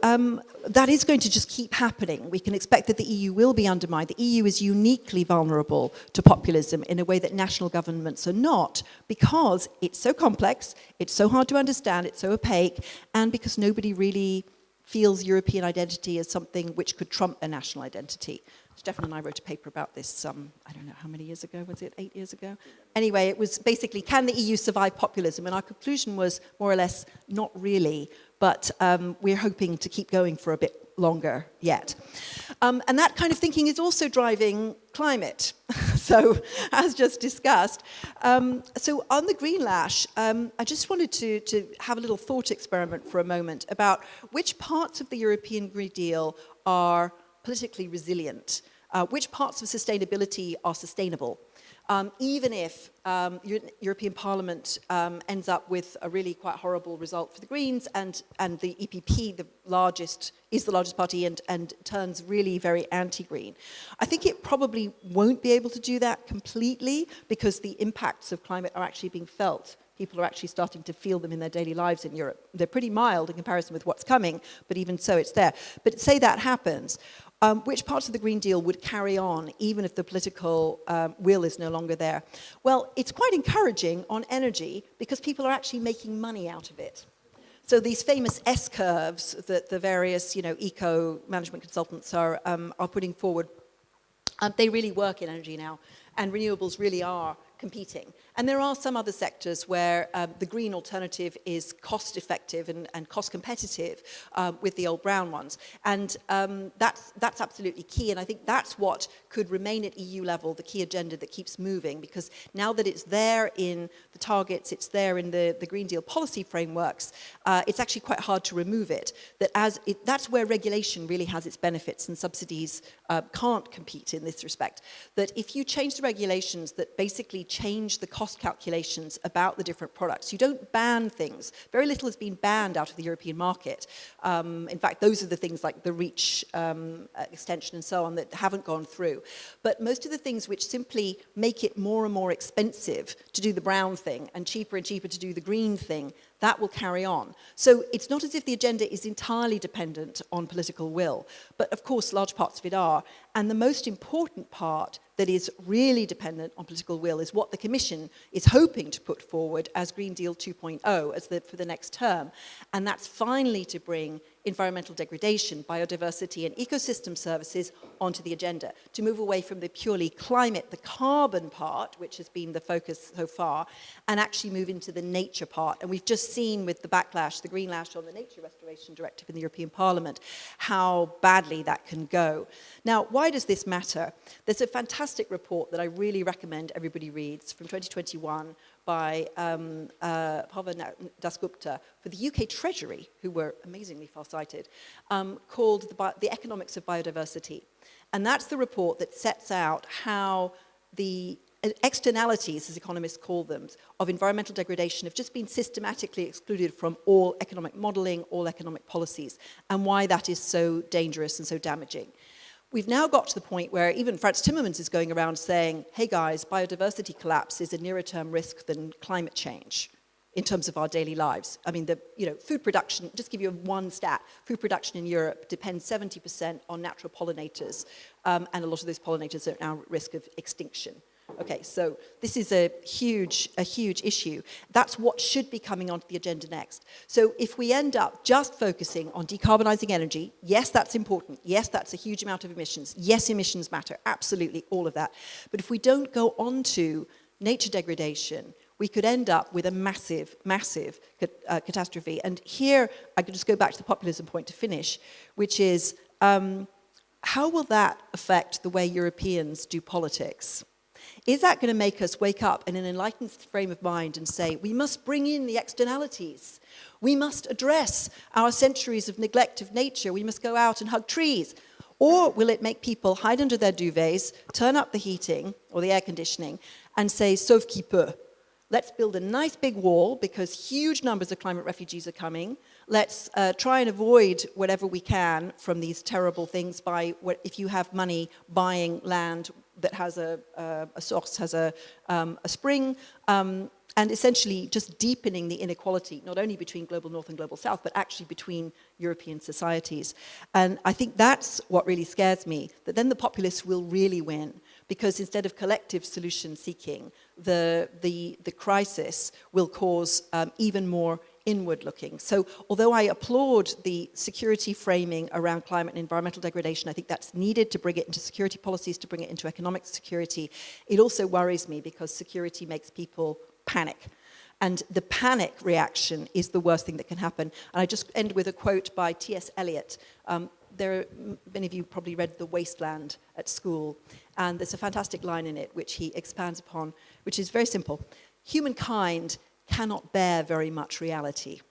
that is going to just keep happening. We can expect that the EU will be undermined. The EU is uniquely vulnerable to populism in a way that national governments are not, because it's so complex, it's so hard to understand, it's so opaque, and because nobody really feels European identity as something which could trump a national identity. Stefan and I wrote a paper about this, I don't know how many years ago, was it 8 years ago? Anyway, it was basically, can the EU survive populism? And our conclusion was more or less, not really, but we're hoping to keep going for a bit longer yet. And that kind of thinking is also driving climate. So, as just discussed. So on the green lash, I just wanted to have a little thought experiment for a moment about which parts of the European Green Deal are politically resilient, which parts of sustainability are sustainable. Even if European Parliament ends up with a really quite horrible result for the Greens, and the EPP, is the largest party and turns really very anti-green. I think it probably won't be able to do that completely because the impacts of climate are actually being felt. People are actually starting to feel them in their daily lives in Europe. They're pretty mild in comparison with what's coming, but even so it's there. But say that happens. Which parts of the Green Deal would carry on even if the political will is no longer there? Well, it's quite encouraging on energy because people are actually making money out of it. So these famous S-curves that the various eco-management consultants are putting forward, they really work in energy now, and renewables really are competing. And there are some other sectors where the green alternative is cost effective and cost competitive with the old brown ones. And that's absolutely key. And I think that's what could remain at EU level, the key agenda that keeps moving, because now that it's there in the targets, it's there in the Green Deal policy frameworks, it's actually quite hard to remove it. That's where regulation really has its benefits and subsidies can't compete in this respect. That if you change the regulations that basically change the cost calculations about the different products. You don't ban things. Very little has been banned out of the European market. In fact, those are the things like the REACH extension and so on that haven't gone through. But most of the things which simply make it more and more expensive to do the brown thing and cheaper to do the green thing, that will carry on. So it's not as if the agenda is entirely dependent on political will, but of course large parts of it are. And the most important part that is really dependent on political will is what the Commission is hoping to put forward as Green Deal 2.0 for the next term. And that's finally to bring environmental degradation, biodiversity and ecosystem services onto the agenda, to move away from the purely climate, the carbon part, which has been the focus so far, and actually move into the nature part. And we've just seen with the backlash, the green lash on the Nature Restoration Directive in the European Parliament, how badly that can go. Now, why does this matter? There's a fantastic report that I really recommend everybody reads from 2021 by Pavan Dasgupta for the UK Treasury, who were amazingly far-sighted, called The Economics of Biodiversity. And that's the report that sets out how the externalities, as economists call them, of environmental degradation have just been systematically excluded from all economic modeling, all economic policies, and why that is so dangerous and so damaging. We've now got to the point where even Frans Timmermans is going around saying, hey guys, biodiversity collapse is a nearer term risk than climate change in terms of our daily lives. I mean, food production, just give you one stat, food production in Europe depends 70% on natural pollinators, and a lot of those pollinators are now at risk of extinction. Okay, so this is a huge issue. That's what should be coming onto the agenda next. So if we end up just focusing on decarbonizing energy, yes, that's important. Yes, that's a huge amount of emissions. Yes, emissions matter. Absolutely, all of that. But if we don't go on to nature degradation, we could end up with a massive catastrophe. And here, I could just go back to the populism point to finish, which is, how will that affect the way Europeans do politics? Is that going to make us wake up in an enlightened frame of mind and say, we must bring in the externalities. We must address our centuries of neglect of nature. We must go out and hug trees. Or will it make people hide under their duvets, turn up the heating or the air conditioning, and say, sauve qui peut? Let's build a nice big wall because huge numbers of climate refugees are coming. Let's try and avoid whatever we can from these terrible things by, if you have money, buying land that has a source, has a spring, and essentially just deepening the inequality, not only between global north and global south, but actually between European societies. And I think that's what really scares me, that then the populists will really win, because instead of collective solution seeking, the crisis will cause even more inward looking. So although I applaud the security framing around climate and environmental degradation, I think that's needed to bring it into security policies, to bring it into economic security. It also worries me because security makes people panic. And the panic reaction is the worst thing that can happen. And I just end with a quote by T.S. Eliot. Many of you probably read The Wasteland at school. And there's a fantastic line in it which he expands upon, which is very simple. Humankind cannot bear very much reality.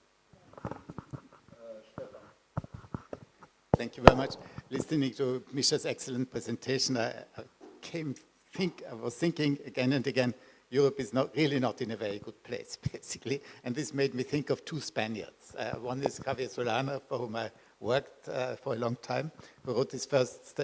Thank you very much. Listening to Misha's excellent presentation, I was thinking again and again, Europe is really not in a very good place, basically. And this made me think of two Spaniards. One is Javier Solana, for whom I worked for a long time, who wrote his first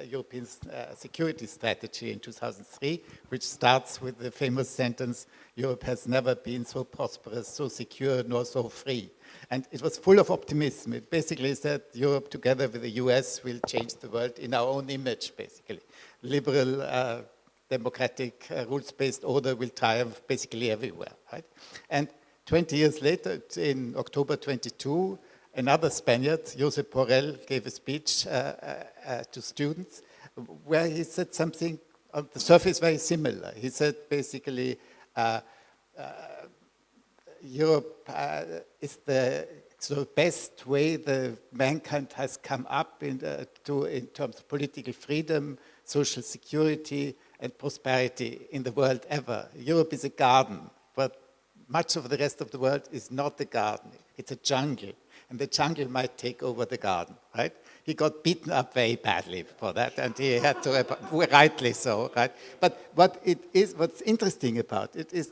European security strategy in 2003, which starts with the famous sentence, Europe has never been so prosperous, so secure, nor so free. And it was full of optimism. It basically said Europe, together with the US, will change the world in our own image, basically. Liberal, democratic, rules-based order will triumph basically everywhere, right? And 20 years later, in October 22, another Spaniard, Josep Borrell, gave a speech to students where he said something on the surface very similar. He said basically, Europe is the best way the mankind has come up in terms of political freedom, social security, and prosperity in the world ever. Europe is a garden, but much of the rest of the world is not a garden. It's a jungle, and the jungle might take over the garden, right? He got beaten up very badly for that, and he had to, rightly so, right? But what's interesting about it is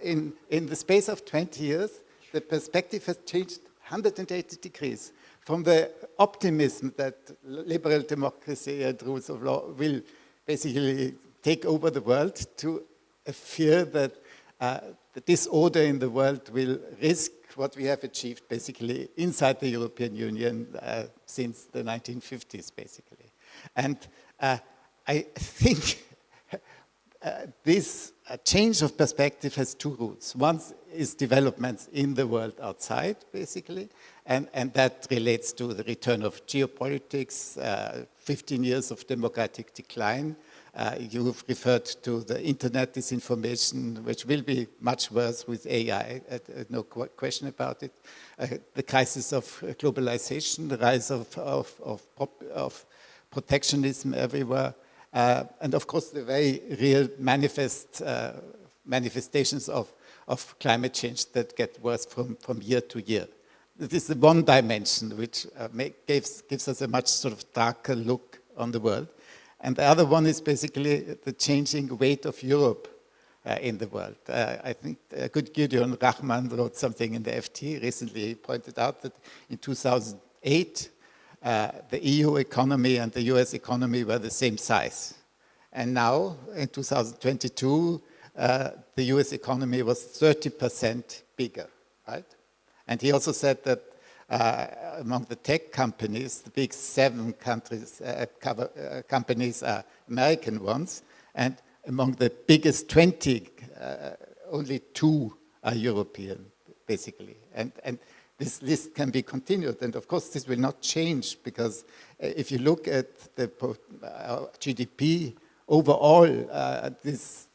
in the space of 20 years, the perspective has changed 180 degrees. From the optimism that liberal democracy and rules of law will basically take over the world to a fear that the disorder in the world will risk what we have achieved basically inside the European Union since the 1950s, basically. And I think this change of perspective has two roots. One is developments in the world outside, basically, and that relates to the return of geopolitics, 15 years of democratic decline. You've referred to the internet disinformation, which will be much worse with AI, no question about it. The crisis of globalization, the rise of protectionism everywhere, and of course the very real manifestations of climate change that get worse from year to year. This is the one dimension which gives us a much sort of darker look on the world. And the other one is basically the changing weight of Europe in the world. I think good Gideon Rahman wrote something in the FT recently. He pointed out that in 2008, the EU economy and the US economy were the same size. And now, in 2022, the US economy was 30% bigger, right? And he also said that among the tech companies, the big 7 countries, companies are American ones, and among the biggest 20, only 2 are European, basically. And this list can be continued, and of course this will not change, because if you look at the GDP overall, this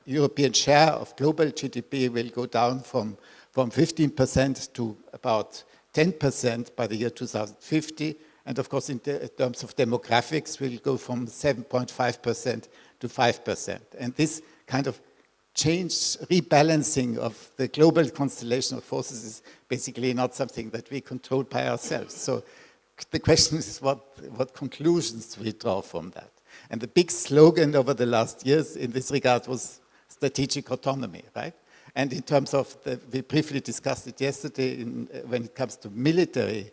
European share of global GDP will go down from 15% to about 10% by the year 2050, and of course in terms of demographics will go from 7.5% to 5%. And this kind of change, rebalancing of the global constellation of forces is basically not something that we control by ourselves. So the question is what conclusions we draw from that. And the big slogan over the last years in this regard was strategic autonomy, right? And in terms of, we briefly discussed it yesterday, when it comes to military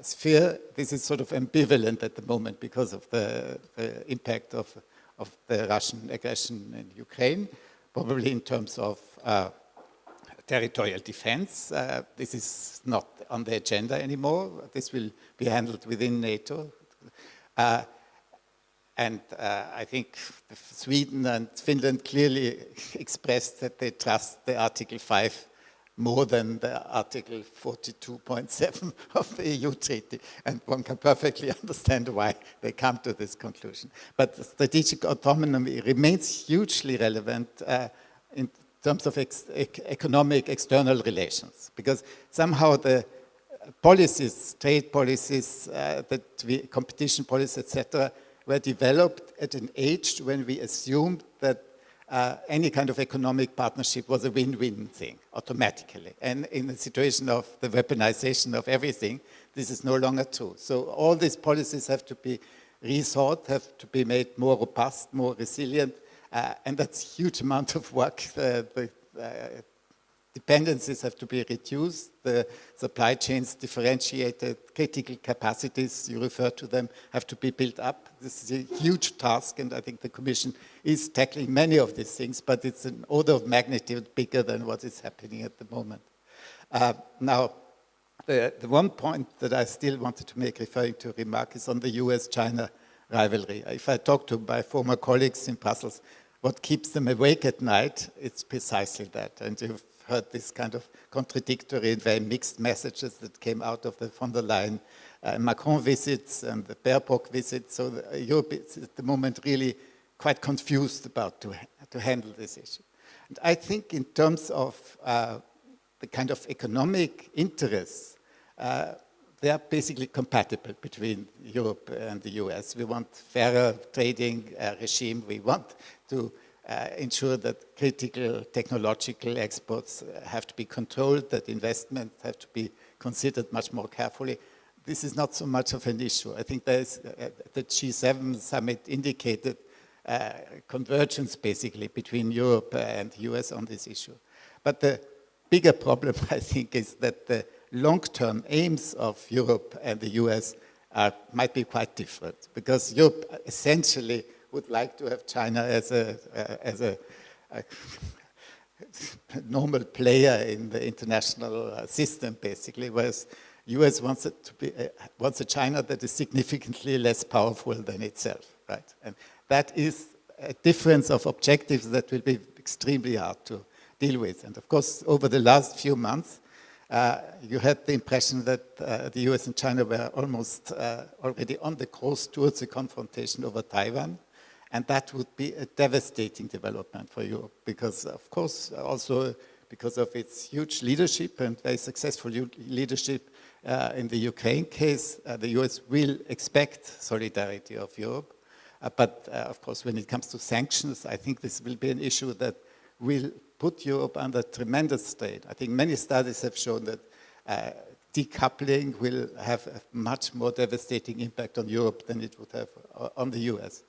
sphere, this is sort of ambivalent at the moment because of the impact of the Russian aggression in Ukraine. Probably in terms of territorial defense, this is not on the agenda anymore. This will be handled within NATO. And I think Sweden and Finland clearly expressed that they trust the Article 5 more than the Article 42.7 of the EU treaty. And one can perfectly understand why they come to this conclusion. But strategic autonomy remains hugely relevant in terms of economic external relations, because somehow the policies, trade policies, competition policies, etc., were developed at an age when we assumed that any kind of economic partnership was a win-win thing, automatically. And in the situation of the weaponization of everything, this is no longer true. So all these policies have to be rethought, have to be made more robust, more resilient, and that's a huge amount of work. The dependencies have to be reduced, the supply chains differentiated, critical capacities, you refer to them, have to be built up. This is a huge task, and I think the Commission is tackling many of these things, but it's an order of magnitude bigger than what is happening at the moment. Now, the one point that I still wanted to make, referring to a remark, is on the US-China rivalry. If I talk to my former colleagues in Brussels, what keeps them awake at night, it's precisely that. And you've heard this kind of contradictory and very mixed messages that came out of the von der Leyen Macron visits and the Baerbock visits. So Europe is at the moment really quite confused about to handle this issue. And I think in terms of the kind of economic interests, they are basically compatible between Europe and the US. We want fairer trading regime. We want to ensure that critical technological exports have to be controlled, that investments have to be considered much more carefully. This is not so much of an issue. I think there is, the G7 summit indicated convergence basically between Europe and the US on this issue. But the bigger problem, I think, is that the long-term aims of Europe and the US might be quite different, because Europe essentially would like to have China as a normal player in the international system, basically, whereas US wants it to be wants a China that is significantly less powerful than itself, right? And that is a difference of objectives that will be extremely hard to deal with. And of course, over the last few months, you had the impression that the US and China were almost already on the course towards a confrontation over Taiwan. And that would be a devastating development for Europe, because, of course, also because of its huge leadership and very successful leadership in the Ukraine case, the US will expect solidarity of Europe. But, of course, when it comes to sanctions, I think this will be an issue that will put Europe under tremendous strain. I think many studies have shown that decoupling will have a much more devastating impact on Europe than it would have on the US.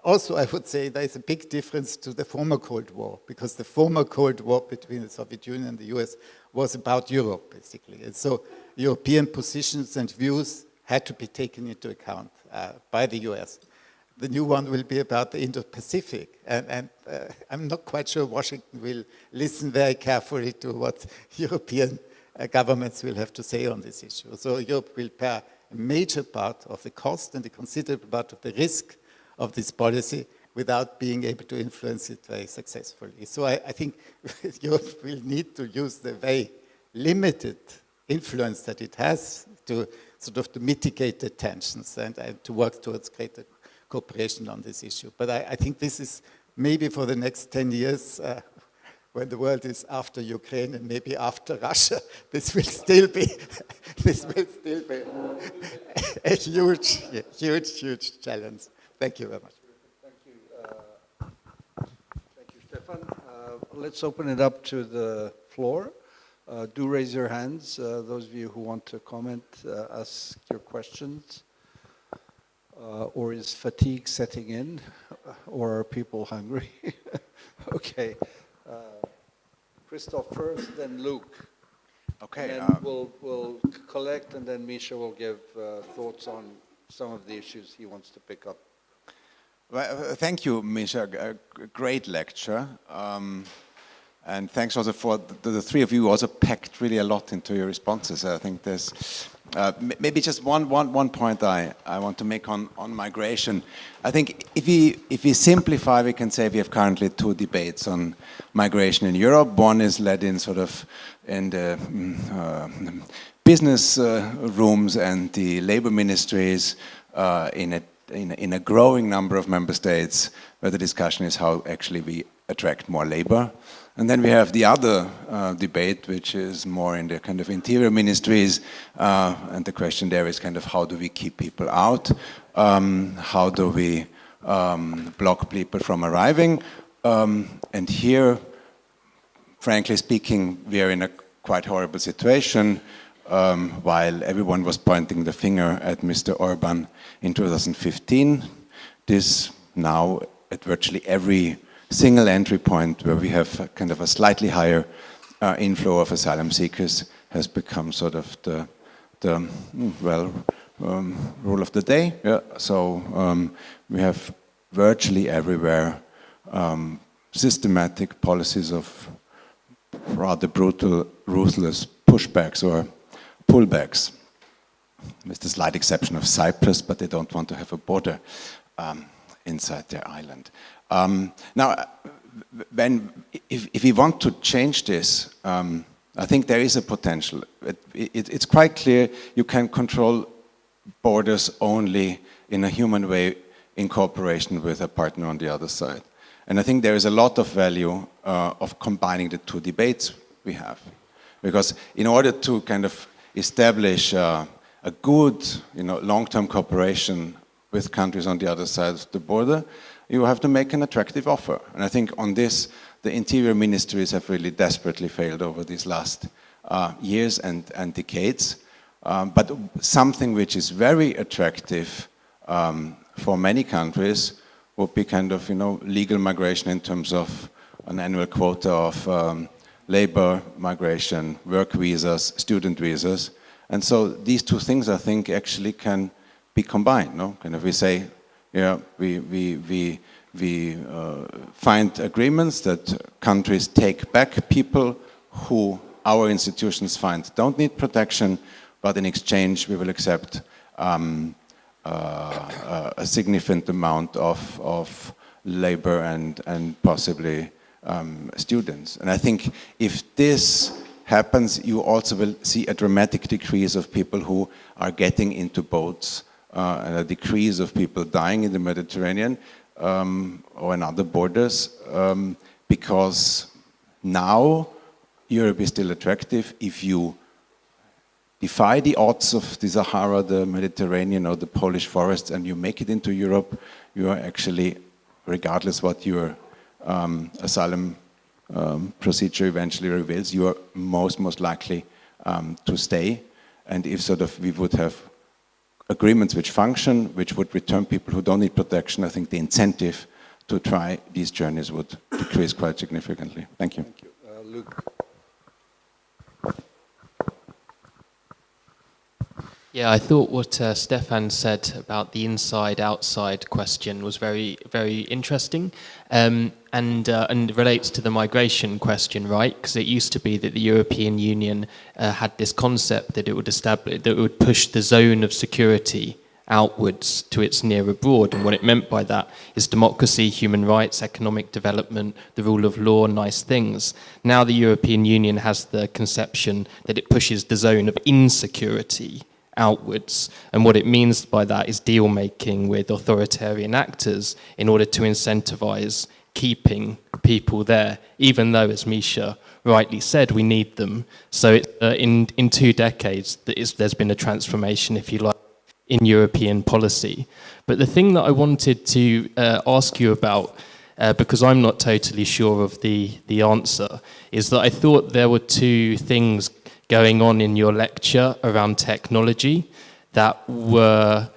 Also, I would say there is a big difference to the former Cold War, because the former Cold War between the Soviet Union and the US was about Europe, basically. And so European positions and views had to be taken into account by the US. The new one will be about the Indo-Pacific, and I'm not quite sure Washington will listen very carefully to what European governments will have to say on this issue. So Europe will bear a major part of the cost and a considerable part of the risk of this policy without being able to influence it very successfully. So I think Europe will need to use the very limited influence that it has to sort of to mitigate the tensions and to work towards greater cooperation on this issue. But I think this is maybe for the next 10 years, when the world is after Ukraine and maybe after Russia, this will still be a huge challenge. Thank you very much. Thank you, Stefan. Let's open it up to the floor. Do raise your hands, those of you who want to comment, ask your questions. Or is fatigue setting in? Or are people hungry? Okay. Christoph first, then Luke. Okay. And then we'll collect, and then Misha will give thoughts on some of the issues he wants to pick up. Well, thank you, Misha. A great lecture. And thanks also for the three of you also packed really a lot into your responses. I think there's maybe just one point I want to make on migration. I think if we simplify, we can say we have currently two debates on migration in Europe. One is led in sort of in the business rooms and the labor ministries in a growing number of member states, where the discussion is how actually we attract more labor. And then we have the other debate, which is more in the kind of interior ministries, and the question there is kind of how do we keep people out? How do we block people from arriving? And here, frankly speaking, we are in a quite horrible situation. While everyone was pointing the finger at Mr. Orban in 2015, this now at virtually every single entry point where we have kind of a slightly higher inflow of asylum seekers has become sort of the rule of the day. Yeah. So we have virtually everywhere systematic policies of rather brutal, ruthless pushbacks or pullbacks, with the slight exception of Cyprus, but they don't want to have a border inside their island. Now, if we want to change this, I think there is a potential. It's quite clear you can control borders only in a human way in cooperation with a partner on the other side. And I think there is a lot of value of combining the two debates we have. Because in order to kind of establish a good, long-term cooperation with countries on the other side of the border, you have to make an attractive offer. And I think on this, the interior ministries have really desperately failed over these last years and decades. But something which is very attractive for many countries would be kind of, legal migration in terms of an annual quota of labor migration, work visas, student visas. And so these two things, I think, actually can be combined. No, kind of we say, we find agreements that countries take back people who our institutions find don't need protection, but in exchange we will accept a significant amount of labor and possibly students. And I think if this happens, you also will see a dramatic decrease of people who are getting into boats and a decrease of people dying in the Mediterranean or in other borders, because now Europe is still attractive. If you defy the odds of the Sahara, the Mediterranean, or the Polish forests, and you make it into Europe, you are actually, regardless what your asylum procedure eventually reveals, you are most likely to stay. And if sort of we would have agreements which function, which would return people who don't need protection, I think the incentive to try these journeys would decrease quite significantly. Thank you. Thank you. Luke. Yeah, I thought what Stefan said about the inside-outside question was very, very interesting, and relates to the migration question, right? Because it used to be that the European Union had this concept that it would establish, that it would push the zone of security outwards to its near abroad, and what it meant by that is democracy, human rights, economic development, the rule of law, nice things. Now the European Union has the conception that it pushes the zone of insecurity outwards, and what it means by that is deal making with authoritarian actors in order to incentivize keeping people there, even though, as Misha rightly said, we need them. So in 2 decades there's been a transformation, if you like, in European policy. But the thing that I wanted to ask you about, because I'm not totally sure of the answer, is that I thought there were 2 things going on in your lecture around technology that were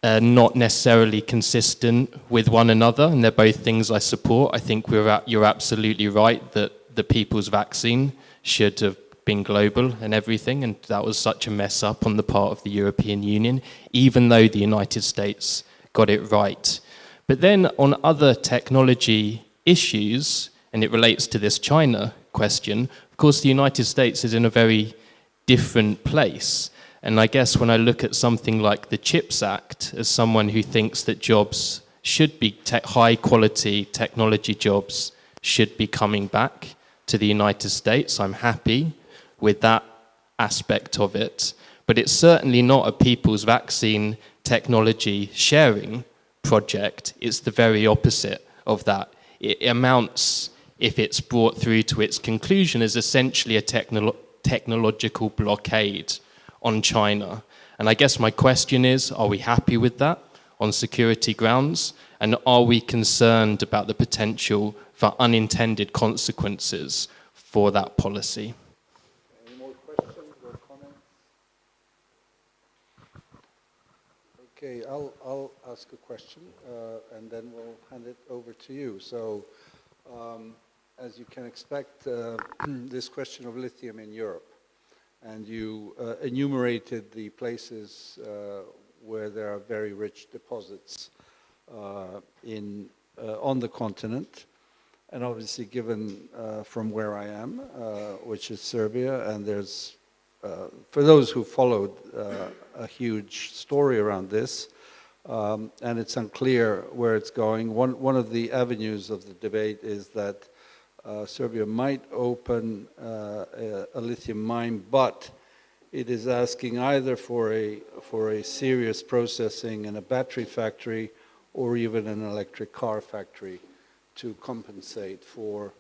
not necessarily consistent with one another, and they're both things I support. I think you're absolutely right that the people's vaccine should have been global and everything, and that was such a mess up on the part of the European Union, even though the United States got it right. But then on other technology issues, and it relates to this China question, of course the United States is in a very different place. And I guess when I look at something like the CHIPS Act, as someone who thinks that jobs should be high quality technology jobs should be coming back to the United States, I'm happy with that aspect of it. But it's certainly not a people's vaccine technology sharing project. It's the very opposite of that. It amounts, if it's brought through to its conclusion, as essentially a technological blockade on China. And I guess my question is, are we happy with that on security grounds? And are we concerned about the potential for unintended consequences for that policy? Any more questions or comments? Okay, I'll ask a question, and then we'll hand it over to you. So, as you can expect, this question of lithium in Europe, and you enumerated the places where there are very rich deposits on the continent, and obviously given from where I am, which is Serbia, and there's, for those who followed, a huge story around this, and it's unclear where it's going. One of the avenues of the debate is that Serbia might open a lithium mine, but it is asking either for a serious processing and a battery factory, or even an electric car factory to compensate for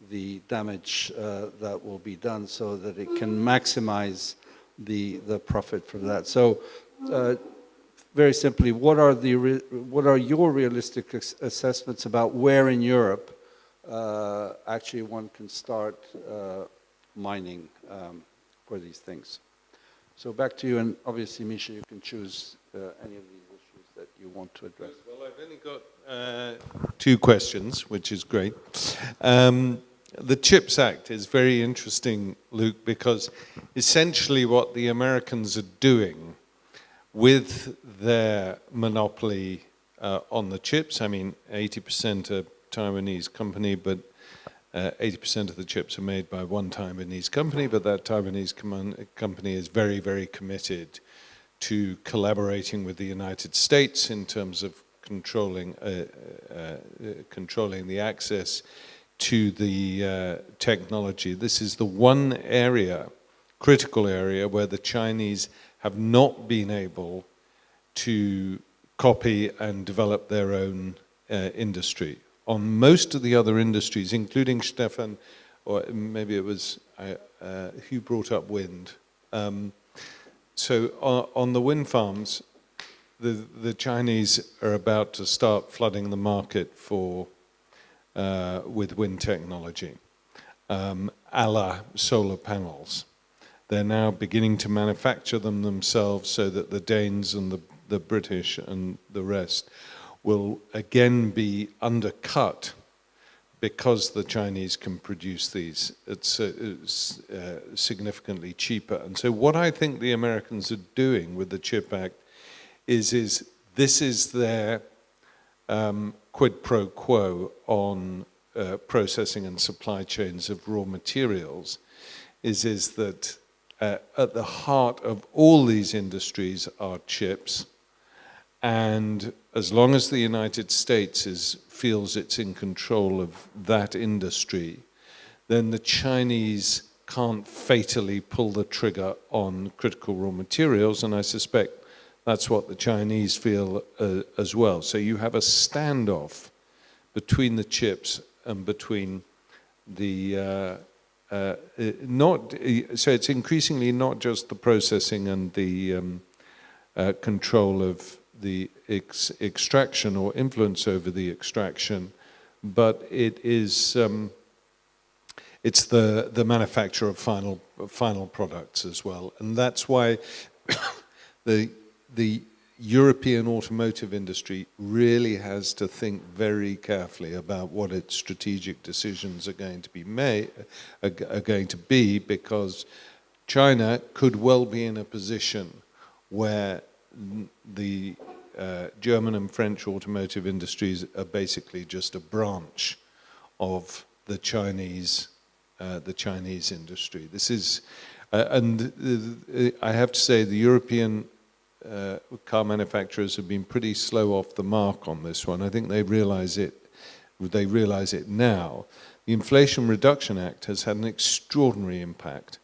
the damage that will be done, so that it can maximize the profit from that. So, very simply, what are your realistic assessments about where in Europe actually one can start mining for these things? So back to you, and obviously, Misha, you can choose any of these issues that you want to address. Well, I've only got 2 questions, which is great. The CHIPS Act is very interesting, Luke, because essentially what the Americans are doing with their monopoly on the chips, I mean, 80% a Taiwanese company, but 80% of the chips are made by one Taiwanese company, but that Taiwanese company is very, very committed to collaborating with the United States in terms of controlling the access to the technology. This is the one area, critical area, where the Chinese have not been able to copy and develop their own industry. On most of the other industries, including Stefan, or maybe it was who brought up wind. So on the wind farms, the Chinese are about to start flooding the market with wind technology, a la solar panels. They're now beginning to manufacture them themselves so that the Danes and the British and the rest will again be undercut because the Chinese can produce these. It's significantly cheaper. And so what I think the Americans are doing with the CHIP Act is this is their quid pro quo on processing and supply chains of raw materials, is that at the heart of all these industries are chips, and as long as the United States feels it's in control of that industry, then the Chinese can't fatally pull the trigger on critical raw materials, and I suspect that's what the Chinese feel as well. So you have a standoff between the chips and between the so it's increasingly not just the processing and the control of the extraction or influence over the extraction, but it's the manufacture of final products as well, and that's why the European automotive industry really has to think very carefully about what its strategic decisions are going to be made, because China could well be in a position where the German and French automotive industries are basically just a branch of the Chinese industry. This is, and I have to say, the European car manufacturers have been pretty slow off the mark on this one. I think they realize it. They realize it now. The Inflation Reduction Act has had an extraordinary impact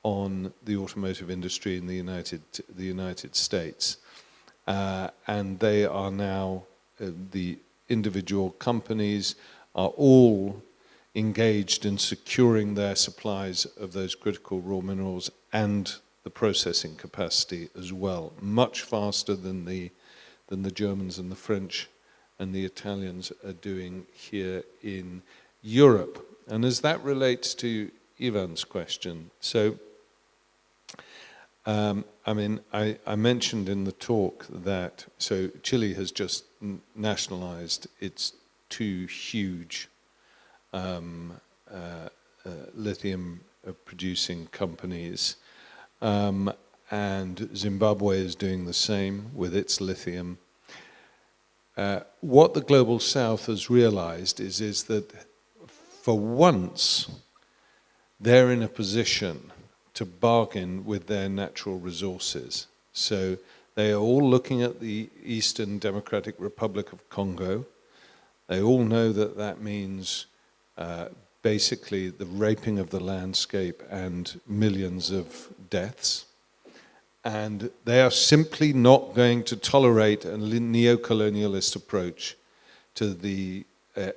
on the automotive industry in the United States, and they are now the individual companies are all engaged in securing their supplies of those critical raw minerals and the processing capacity as well, much faster than the Germans and the French and the Italians are doing here in Europe. And as that relates to Ivan's question, so I mean, I mentioned in the talk that so Chile has just nationalized its two huge lithium producing companies. And Zimbabwe is doing the same with its lithium. What the Global South has realized is that for once, they're in a position to bargain with their natural resources. So they are all looking at the Eastern Democratic Republic of Congo. They all know that that means basically the raping of the landscape and millions of deaths. And they are simply not going to tolerate a neo-colonialist approach to the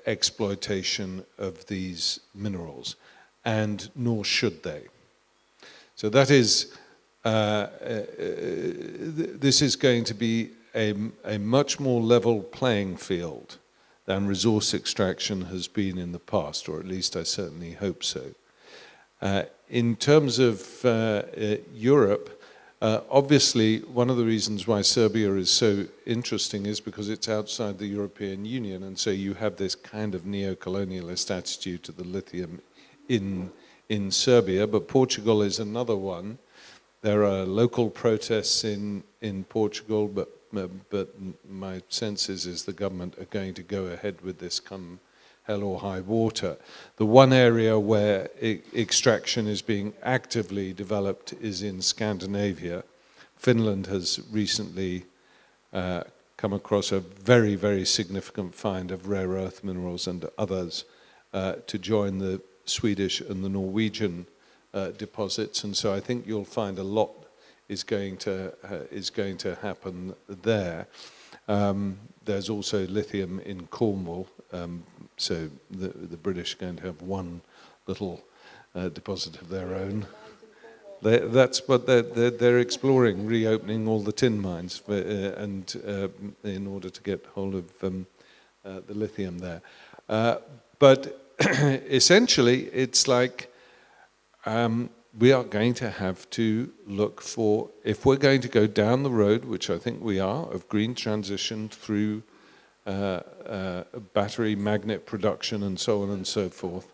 exploitation of these minerals, and nor should they. So that is, this is going to be a much more level playing field than resource extraction has been in the past, or at least I certainly hope so. In terms of Europe, obviously one of the reasons why Serbia is so interesting is because it's outside the European Union, and so you have this kind of neo-colonialist attitude to the lithium in Serbia, but Portugal is another one. There are local protests in Portugal, but my sense is the government are going to go ahead with this come hell or high water. The one area where extraction is being actively developed is in Scandinavia. Finland has recently come across a very, very significant find of rare earth minerals and others to join the Swedish and the Norwegian deposits, and so I think you'll find a lot is going to happen there. There's also lithium in Cornwall, so the British are going to have one little deposit of their own. That's what they're exploring, reopening all the tin mines, and in order to get hold of the lithium there. But essentially, it's like we are going to have to look for, if we're going to go down the road, which I think we are, of green transition through battery magnet production and so on and so forth,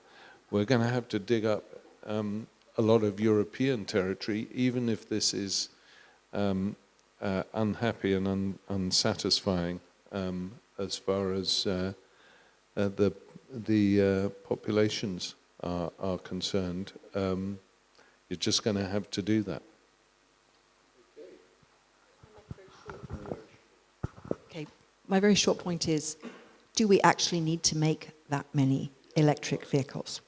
we're going to have to dig up a lot of European territory, even if this is unhappy and unsatisfying as far as the populations are concerned. You're just going to have to do that. Okay, my very short point is, do we actually need to make that many electric vehicles?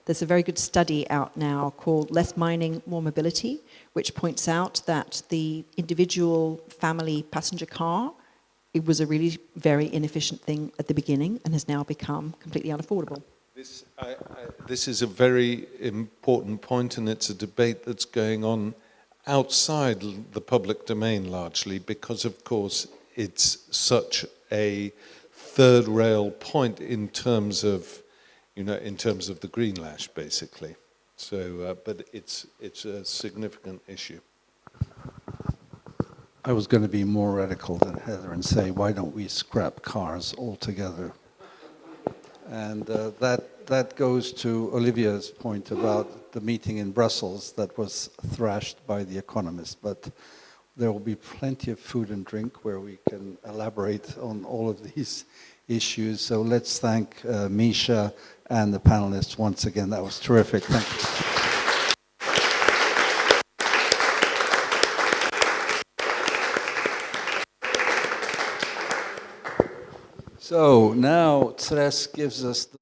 There's a very good study out now called Less Mining, More Mobility, which points out that the individual family passenger car, it was a really very inefficient thing at the beginning and has now become completely unaffordable. This is a very important point, and it's a debate that's going on outside the public domain largely, because of course it's such a third rail point in terms of, in terms of the green lash, basically. So, but it's a significant issue. I was going to be more radical than Heather and say, why don't we scrap cars altogether? And that goes to Olivia's point about the meeting in Brussels that was thrashed by The Economist. But there will be plenty of food and drink where we can elaborate on all of these issues. So let's thank Misha and the panelists once again. That was terrific. Thank you. So now Cres gives us the